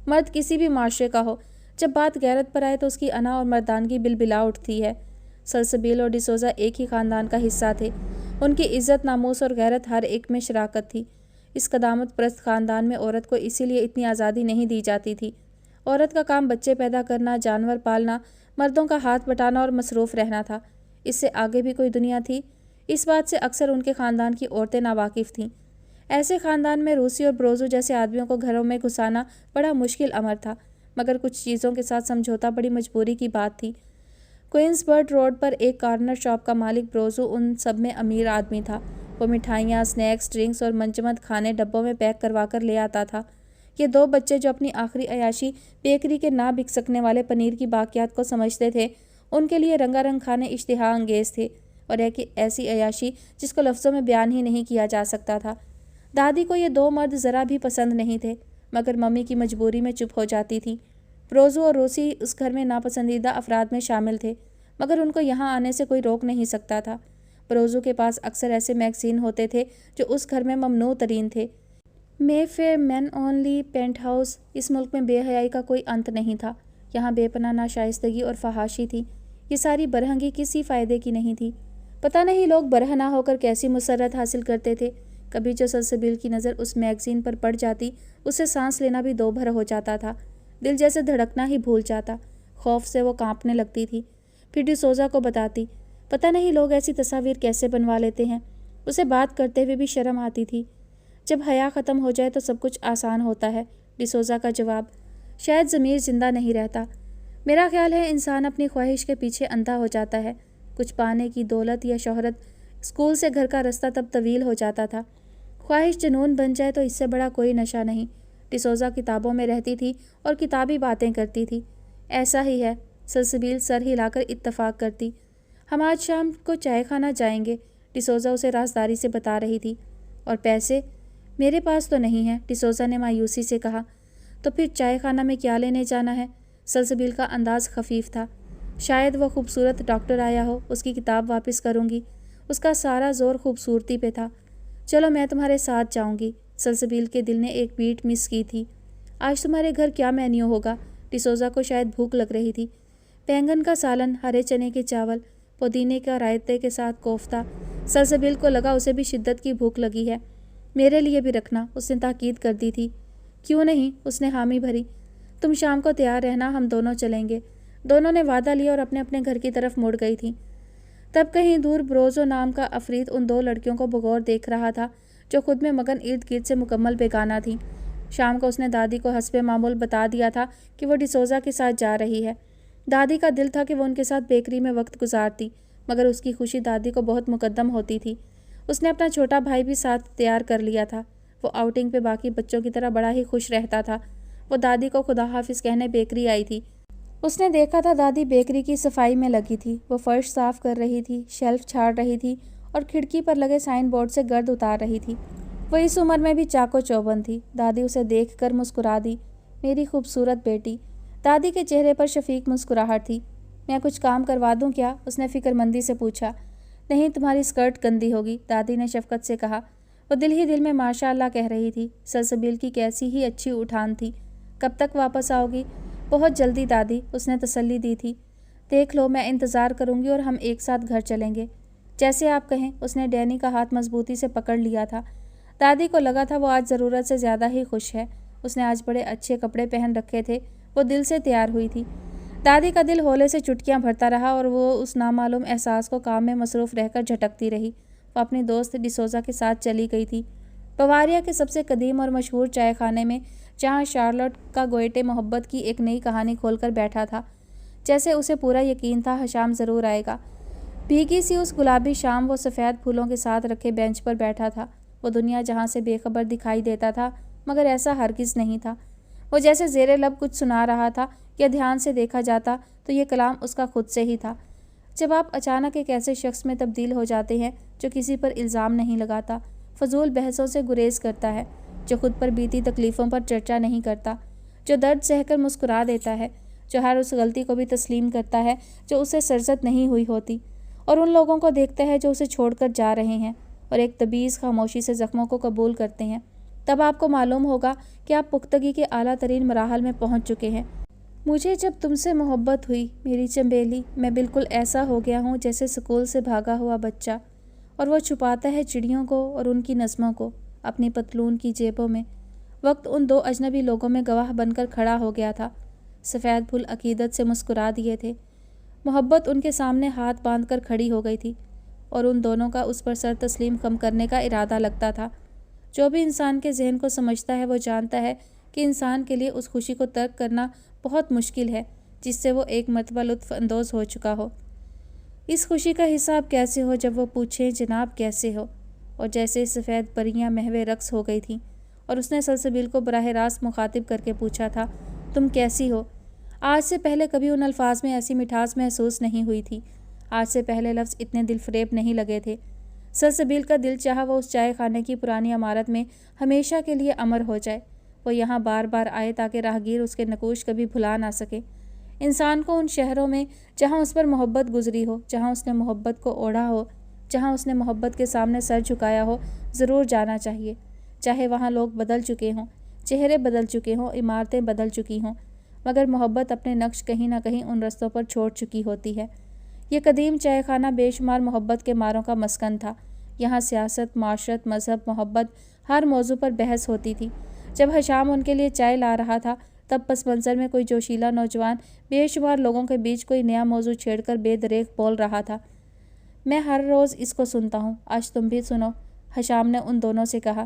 مرد کسی بھی معاشرے کا ہو، جب بات غیرت پر آئے تو اس کی انا اور مردانگی بلبلا اٹھتی ہے۔ سلسبیل اور ڈسوزا ایک ہی خاندان کا حصہ تھے۔ ان کی عزت، ناموس اور غیرت ہر ایک میں شراکت تھی۔ اس قدامت پرست خاندان میں عورت کو اسی لیے اتنی آزادی نہیں دی جاتی تھی۔ عورت کا کام بچے پیدا کرنا، جانور پالنا، مردوں کا ہاتھ بٹانا اور مصروف رہنا تھا۔ اس سے آگے بھی کوئی دنیا تھی؟ اس بات سے اکثر ان کے خاندان کی عورتیں ناواقف تھیں۔ ایسے خاندان میں روسی اور بروزو جیسے آدمیوں کو گھروں میں گھسانا بڑا مشکل امر تھا، مگر کچھ چیزوں کے ساتھ سمجھوتا بڑی مجبوری کی بات تھی۔ کوئنز برڈ روڈ پر ایک کارنر شاپ کا مالک بروزو ان سب میں امیر آدمی تھا۔ وہ مٹھائیاں، سنیکس، ڈرنکس اور منجمد کھانے ڈبوں میں پیک کروا کر لے آتا تھا۔ یہ دو بچے جو اپنی آخری عیاشی بیکری کے نہ بک سکنے والے پنیر کی باقیات کو سمجھتے تھے، ان کے لیے رنگا رنگ کھانے اشتہا انگیز تھے، اور ایک ایسی عیاشی جس کو لفظوں میں بیان ہی نہیں کیا جا سکتا تھا۔ دادی کو یہ دو مرد ذرا بھی پسند نہیں تھے، مگر ممی کی مجبوری میں چپ ہو جاتی تھی۔ بروزو اور روسی اس گھر میں ناپسندیدہ افراد میں شامل تھے، مگر ان کو یہاں آنے سے کوئی روک نہیں سکتا تھا۔ بروزو کے پاس اکثر ایسے میگزین ہوتے تھے جو اس گھر میں ممنوع ترین تھے۔ مے فیئر، مین اونلی، پینٹ ہاؤس۔ اس ملک میں بے حیائی کا کوئی انت نہیں تھا۔ یہاں بے پناہ ناشائستگی اور فحاشی تھی۔ یہ ساری برہنگی کسی فائدے کی نہیں تھی۔ پتہ نہیں لوگ برہنہ نہ ہو کر کیسی مسرت حاصل کرتے تھے۔ کبھی جو سلسبیل کی نظر اس میگزین پر پڑ جاتی، اسے سانس لینا بھی دو بھر ہو جاتا تھا۔ دل جیسے دھڑکنا ہی بھول جاتا۔ خوف سے وہ کانپنے لگتی تھی۔ پھر ڈسوزا کو بتاتی۔ پتہ نہیں لوگ ایسی تصاویر کیسے بنوا لیتے ہیں۔ اسے بات کرتے ہوئے بھی شرم آتی تھی۔ جب حیا ختم ہو جائے تو سب کچھ آسان ہوتا ہے، ڈسوزا کا جواب۔ شاید ضمیر زندہ نہیں رہتا۔ میرا خیال ہے انسان اپنی خواہش کے پیچھے اندھا ہو جاتا ہے۔ کچھ پانے کی دولت یا شہرت، اسکول سے گھر کا رستہ تب طویل ہو جاتا تھا۔ خواہش جنون بن جائے تو اس سے بڑا کوئی نشہ نہیں۔ ڈسوزا کتابوں میں رہتی تھی اور کتابی باتیں کرتی تھی۔ ایسا ہی ہے، سلسبیل سر ہلا کر اتفاق کرتی۔ ہم آج شام کو چائے کھانا جائیں گے، ڈسوزا اسے رازداری سے بتا رہی تھی۔ اور پیسے؟ میرے پاس تو نہیں ہے، ڈسوزا نے مایوسی سے کہا۔ تو پھر چائے خانہ میں کیا لینے جانا ہے؟ سلسبیل کا انداز خفیف تھا۔ شاید وہ خوبصورت ڈاکٹر آیا ہو، اس کی کتاب واپس کروں گی۔ اس کا سارا زور خوبصورتی پہ تھا۔ چلو میں تمہارے ساتھ جاؤں گی۔ سلسبیل کے دل نے ایک بیٹ مس کی تھی۔ آج تمہارے گھر کیا مینیو ہوگا؟ ڈسوزا کو شاید بھوک لگ رہی تھی۔ بینگن کا سالن، ہرے چنے کے چاول، پودینے کا رائتے کے ساتھ کوفتہ۔ سلسبیل کو لگا اسے بھی شدت کی بھوک لگی ہے۔ میرے لیے بھی رکھنا، اس نے تاکید کر دی تھی۔ کیوں نہیں؟ اس نے حامی بھری۔ تم شام کو تیار رہنا، ہم دونوں چلیں گے۔ دونوں نے وعدہ لیا اور اپنے اپنے گھر کی طرف مڑ گئی تھیں۔ تب کہیں دور بروزو نام کا عفریت ان دو لڑکیوں کو بغور دیکھ رہا تھا جو خود میں مگن ارد گرد سے مکمل بیگانہ تھیں۔ شام کو اس نے دادی کو حسب معمول بتا دیا تھا کہ وہ ڈسوزا کے ساتھ جا رہی ہے۔ دادی کا دل تھا کہ وہ ان کے ساتھ بیکری میں وقت گزارتی، مگر اس کی خوشی دادی کو بہت مقدم ہوتی تھی۔ اس نے اپنا چھوٹا بھائی بھی ساتھ تیار کر لیا تھا۔ وہ آؤٹنگ پہ باقی بچوں کی طرح بڑا ہی خوش رہتا تھا۔ وہ دادی کو خدا حافظ کہنے بیکری آئی تھی۔ اس نے دیکھا تھا دادی بیکری کی صفائی میں لگی تھی۔ وہ فرش صاف کر رہی تھی، شیلف چھاڑ رہی تھی اور کھڑکی پر لگے سائن بورڈ سے گرد اتار رہی تھی۔ وہ اس عمر میں بھی چاقو چوبند تھی۔ دادی اسے دیکھ کر مسکرا دی۔ میری خوبصورت بیٹی۔ دادی کے چہرے پر شفیق مسکراہٹ تھی۔ میں کچھ کام کروا دوں کیا؟ اس نے فکر مندی سے پوچھا۔ نہیں، تمہاری اسکرٹ گندی ہوگی، دادی نے شفقت سے کہا۔ وہ دل ہی دل میں ماشاء اللہ کہہ رہی تھی۔ سلسبیل کی کیسی ہی اچھی اٹھان تھی۔ کب تک واپس آؤ گی؟ بہت جلدی دادی، اس نے تسلی دی تھی۔ دیکھ لو، میں انتظار کروں گی اور ہم ایک ساتھ گھر چلیں گے۔ جیسے آپ کہیں۔ اس نے ڈینی کا ہاتھ مضبوطی سے پکڑ لیا تھا۔ دادی کو لگا تھا وہ آج ضرورت سے زیادہ ہی خوش ہے۔ اس نے آج بڑے اچھے کپڑے پہن رکھے تھے۔ وہ دل سے تیار ہوئی تھی۔ دادی کا دل ہولے سے چٹکیاں بھرتا رہا اور وہ اس نامعلوم احساس کو کام میں مصروف رہ کر جھٹکتی رہی۔ وہ اپنی دوست ڈسوزا کے ساتھ چلی گئی تھی، بواریا کے سب سے قدیم اور مشہور چائے خانے میں، جہاں شارلوٹ کا گوئٹے محبت کی ایک نئی کہانی کھول کر بیٹھا تھا۔ جیسے اسے پورا یقین تھا حشام ضرور آئے گا۔ بھیگی سی اس گلابی شام وہ سفید پھولوں کے ساتھ رکھے بینچ پر بیٹھا تھا۔ وہ دنیا جہاں سے بے خبر دکھائی دیتا تھا، مگر ایسا ہرگز نہیں تھا۔ وہ جیسے زیر لب کچھ سنا رہا تھا، یا دھیان سے دیکھا جاتا تو یہ کلام اس کا خود سے ہی تھا۔ جب آپ اچانک ایک ایسے شخص میں تبدیل ہو جاتے ہیں جو کسی پر الزام نہیں لگاتا، فضول بحثوں سے گریز کرتا ہے، جو خود پر بیتی تکلیفوں پر چرچا نہیں کرتا، جو درد سہ کر مسکرا دیتا ہے، جو ہر اس غلطی کو بھی تسلیم کرتا ہے جو اسے سرزد نہیں ہوئی ہوتی، اور ان لوگوں کو دیکھتا ہے جو اسے چھوڑ کر جا رہے ہیں اور ایک طبیعی خاموشی سے زخموں کو قبول کرتے ہیں، تب آپ کو معلوم ہوگا کہ آپ پختگی کے اعلیٰ ترین مراحل میں پہنچ چکے ہیں۔ مجھے جب تم سے محبت ہوئی میری چنبیلی، میں بالکل ایسا ہو گیا ہوں جیسے اسکول سے بھاگا ہوا بچہ، اور وہ چھپاتا ہے چڑیوں کو اور ان کی نظموں کو اپنی پتلون کی جیبوں میں۔ وقت ان دو اجنبی لوگوں میں گواہ بن کر کھڑا ہو گیا تھا۔ سفید پھول عقیدت سے مسکرا دیے تھے۔ محبت ان کے سامنے ہاتھ باندھ کر کھڑی ہو گئی تھی، اور ان دونوں کا اس پر سر تسلیم خم کرنے کا ارادہ لگتا تھا۔ جو بھی انسان کے ذہن کو سمجھتا ہے وہ جانتا ہے کہ انسان کے لیے اس خوشی کو ترک کرنا بہت مشکل ہے جس سے وہ ایک مرتبہ لطف اندوز ہو چکا ہو۔ اس خوشی کا حساب کیسے ہو جب وہ پوچھیں جناب کیسے ہو؟ اور جیسے سفید پریاں محو رقص ہو گئی تھیں، اور اس نے سلسبیل کو براہ راست مخاطب کر کے پوچھا تھا، تم کیسی ہو؟ آج سے پہلے کبھی ان الفاظ میں ایسی مٹھاس محسوس نہیں ہوئی تھی۔ آج سے پہلے لفظ اتنے دل فریب نہیں لگے تھے۔ سلسبیل کا دل چاہا وہ اس چائے خانے کی پرانی عمارت میں ہمیشہ کے لیے امر ہو جائے، وہ یہاں بار بار آئے تاکہ راہگیر اس کے نقوش کبھی بھلا نہ سکے۔ انسان کو ان شہروں میں جہاں اس پر محبت گزری ہو، جہاں اس نے محبت کو اوڑھا ہو، جہاں اس نے محبت کے سامنے سر جھکایا ہو، ضرور جانا چاہیے، چاہے وہاں لوگ بدل چکے ہوں، چہرے بدل چکے ہوں، عمارتیں بدل چکی ہوں، مگر محبت اپنے نقش کہیں نہ کہیں ان رستوں پر چھوڑ چکی ہوتی ہے۔ یہ قدیم چائے خانہ بے شمار محبت کے ماروں کا مسکن تھا۔ یہاں سیاست، معاشرت، مذہب، محبت، ہر موضوع پر بحث ہوتی تھی۔ جب حشام ان کے لیے چائے لا رہا تھا تب پس منظر میں کوئی جوشیلا نوجوان بے شمار لوگوں کے بیچ کوئی نیا موضوع چھیڑ کر بے دریغ بول رہا تھا۔ میں ہر روز اس کو سنتا ہوں، آج تم بھی سنو، حشام نے ان دونوں سے کہا،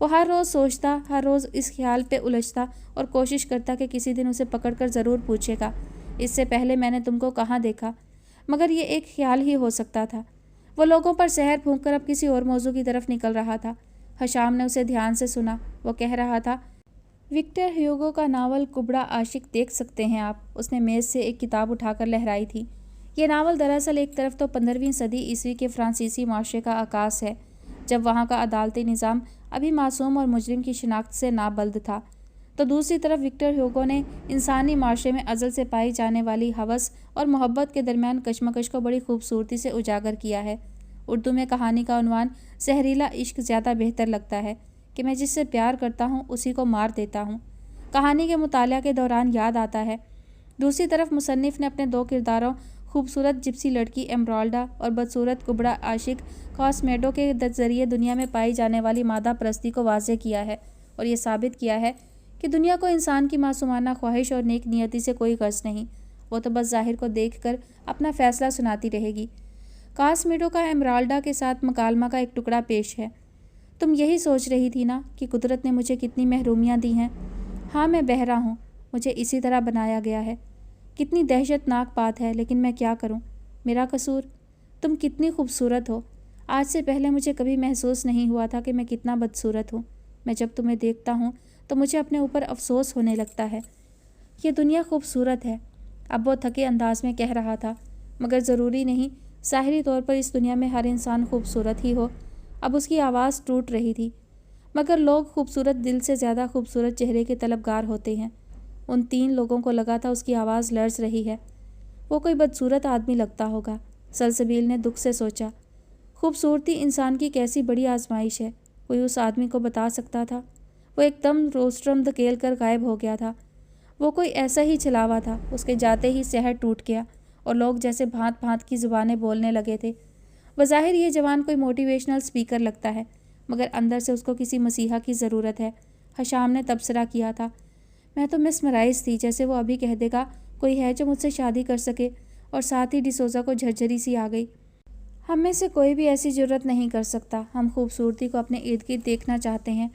وہ ہر روز سوچتا، ہر روز اس خیال پہ الجھتا اور کوشش کرتا کہ کسی دن اسے پکڑ کر ضرور پوچھے گا، اس سے پہلے میں نے تم کو کہاں دیکھا؟ مگر یہ ایک خیال ہی ہو سکتا تھا۔ وہ لوگوں پر زہر پھونک کر اب کسی اور موضوع کی طرف نکل رہا تھا۔ حشام نے اسے دھیان سے سنا۔ وہ کہہ رہا تھا، وکٹر ہیوگو کا ناول کبڑا عاشق دیکھ سکتے ہیں آپ۔ اس نے میز سے ایک کتاب اٹھا کر لہرائی تھی۔ یہ ناول دراصل ایک طرف تو 15ویں صدی عیسوی کے فرانسیسی معاشرے کا عکاس ہے، جب وہاں کا عدالتی نظام ابھی معصوم اور مجرم کی شناخت سے نابلد تھا، تو دوسری طرف وکٹر ہیوگو نے انسانی معاشرے میں ازل سے پائی جانے والی ہوس اور محبت کے درمیان کشمکش کو بڑی خوبصورتی سے اجاگر کیا ہے۔ اردو میں کہانی کا عنوان زہریلا عشق زیادہ بہتر لگتا ہے کہ میں جس سے پیار کرتا ہوں اسی کو مار دیتا ہوں۔ کہانی کے مطالعہ کے دوران یاد آتا ہے، دوسری طرف مصنف نے اپنے 2 کرداروں خوبصورت جپسی لڑکی ایمرالڈا اور بدصورت کبڑا عاشق کاسمیڈو کے ذریعے دنیا میں پائی جانے والی مادہ پرستی کو واضح کیا ہے اور یہ ثابت کیا ہے کہ دنیا کو انسان کی معصومانہ خواہش اور نیک نیتی سے کوئی غرض نہیں، وہ تو بس ظاہر کو دیکھ کر اپنا فیصلہ سناتی رہے گی۔ کاسمیڈو کا ایمرالڈا کے ساتھ مکالمہ کا ایک ٹکڑا پیش ہے۔ تم یہی سوچ رہی تھی نا کہ قدرت نے مجھے کتنی محرومیاں دی ہیں؟ ہاں، میں بہرا ہوں، مجھے اسی طرح بنایا گیا ہے۔ کتنی دہشت ناک بات ہے، لیکن میں کیا کروں؟ میرا قصور؟ تم کتنی خوبصورت ہو۔ آج سے پہلے مجھے کبھی محسوس نہیں ہوا تھا کہ میں کتنا بدصورت ہوں۔ میں جب تمہیں دیکھتا ہوں تو مجھے اپنے اوپر افسوس ہونے لگتا ہے۔ یہ دنیا خوبصورت ہے، اب وہ تھکے انداز میں کہہ رہا تھا، مگر ضروری نہیں ظاہری طور پر اس دنیا میں ہر انسان خوبصورت ہی ہو۔ اب اس کی آواز ٹوٹ رہی تھی۔ مگر لوگ خوبصورت دل سے زیادہ خوبصورت چہرے کے طلبگار ہوتے ہیں۔ ان 3 لوگوں کو لگا تھا اس کی آواز لرز رہی ہے۔ وہ کوئی بدصورت آدمی لگتا ہوگا، سلسبیل نے دکھ سے سوچا۔ خوبصورتی انسان کی کیسی بڑی آزمائش ہے، کوئی اس آدمی کو بتا سکتا تھا؟ وہ ایک دم روسٹرم دھکیل کر غائب ہو گیا تھا۔ وہ کوئی ایسا ہی چھلاوا تھا، اس کے جاتے ہی سحر ٹوٹ گیا اور لوگ جیسے بھانت بھانت کی زبانیں بولنے لگے تھے۔ بظاہر یہ جوان کوئی موٹیویشنل سپیکر لگتا ہے، مگر اندر سے اس کو کسی مسیحا کی ضرورت ہے۔ حشام نے تبصرہ کیا تھا، میں تو مسمرائز تھی، جیسے وہ ابھی کہہ دے گا کوئی ہے جو مجھ سے شادی کر سکے، اور ساتھ ہی ڈسوزا کو جھرجھری سی آ گئی۔ ہم میں سے کوئی بھی ایسی جرت نہیں کر سکتا، ہم خوبصورتی کو اپنے ارد گرد دیکھنا چاہتے ہیں۔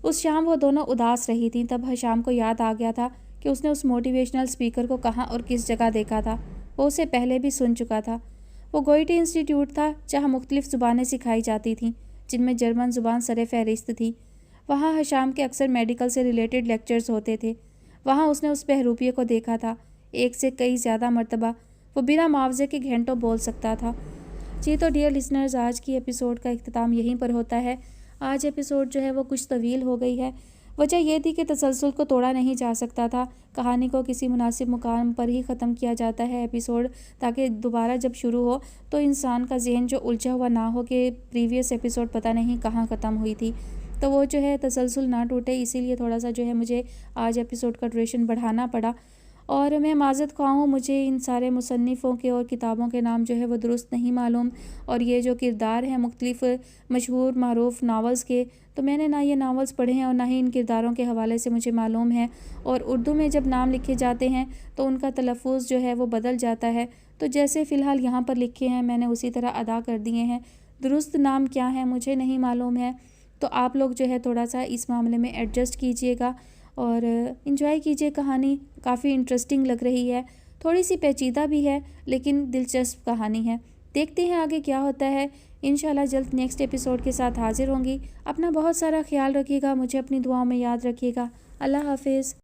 اس شام وہ دونوں اداس رہی تھیں، تب حشام کو یاد آ گیا تھا کہ اس نے اس موٹیویشنل سپیکر کو کہاں اور کس جگہ دیکھا تھا۔ وہ اسے پہلے بھی سن چکا تھا۔ وہ گوئٹے انسٹیٹیوٹ تھا، جہاں مختلف زبانیں سکھائی جاتی تھیں، جن میں جرمن زبان سر فہرست تھی۔ وہاں حشام کے اکثر میڈیکل سے ریلیٹڈ لیکچرز ہوتے تھے۔ وہاں اس نے اس بہروپیے کو دیکھا تھا، ایک سے کئی زیادہ مرتبہ۔ وہ بنا معاوضے کے گھنٹوں بول سکتا تھا۔ جی تو ڈیئر لسنرز، آج کی ایپیسوڈ کا اختتام یہیں پر ہوتا ہے۔ آج ایپیسوڈ جو ہے وہ کچھ طویل ہو گئی ہے۔ وجہ یہ تھی کہ تسلسل کو توڑا نہیں جا سکتا تھا، کہانی کو کسی مناسب مقام پر ہی ختم کیا جاتا ہے ایپیسوڈ، تاکہ دوبارہ جب شروع ہو تو انسان کا ذہن جو الجھا ہوا نہ ہو کہ پریویس ایپیسوڈ پتہ نہیں کہاں ختم ہوئی تھی، تو وہ جو ہے تسلسل نہ ٹوٹے، اسی لیے تھوڑا سا جو ہے مجھے آج ایپیسوڈ کا ڈیوریشن بڑھانا پڑا۔ اور میں معذرت خواہ ہوں، مجھے ان سارے مصنفوں کے اور کتابوں کے نام جو ہے وہ درست نہیں معلوم، اور یہ جو کردار ہیں مختلف مشہور معروف ناولز کے، تو میں نے نہ یہ ناولز پڑھے ہیں اور نہ ہی ان کرداروں کے حوالے سے مجھے معلوم ہے۔ اور اردو میں جب نام لکھے جاتے ہیں تو ان کا تلفظ جو ہے وہ بدل جاتا ہے، تو جیسے فی الحال یہاں پر لکھے ہیں میں نے اسی طرح ادا کر دیے ہیں۔ درست نام کیا ہے مجھے نہیں معلوم ہے، تو آپ لوگ جو ہے تھوڑا سا اس معاملے میں ایڈجسٹ کیجئے گا اور انجوائے کیجئے۔ کہانی کافی انٹرسٹنگ لگ رہی ہے، تھوڑی سی پیچیدہ بھی ہے، لیکن دلچسپ کہانی ہے۔ دیکھتے ہیں آگے کیا ہوتا ہے۔ انشاءاللہ جلد نیکسٹ ایپیسوڈ کے ساتھ حاضر ہوں گی۔ اپنا بہت سارا خیال رکھیے گا، مجھے اپنی دعاؤں میں یاد رکھیے گا۔ اللہ حافظ۔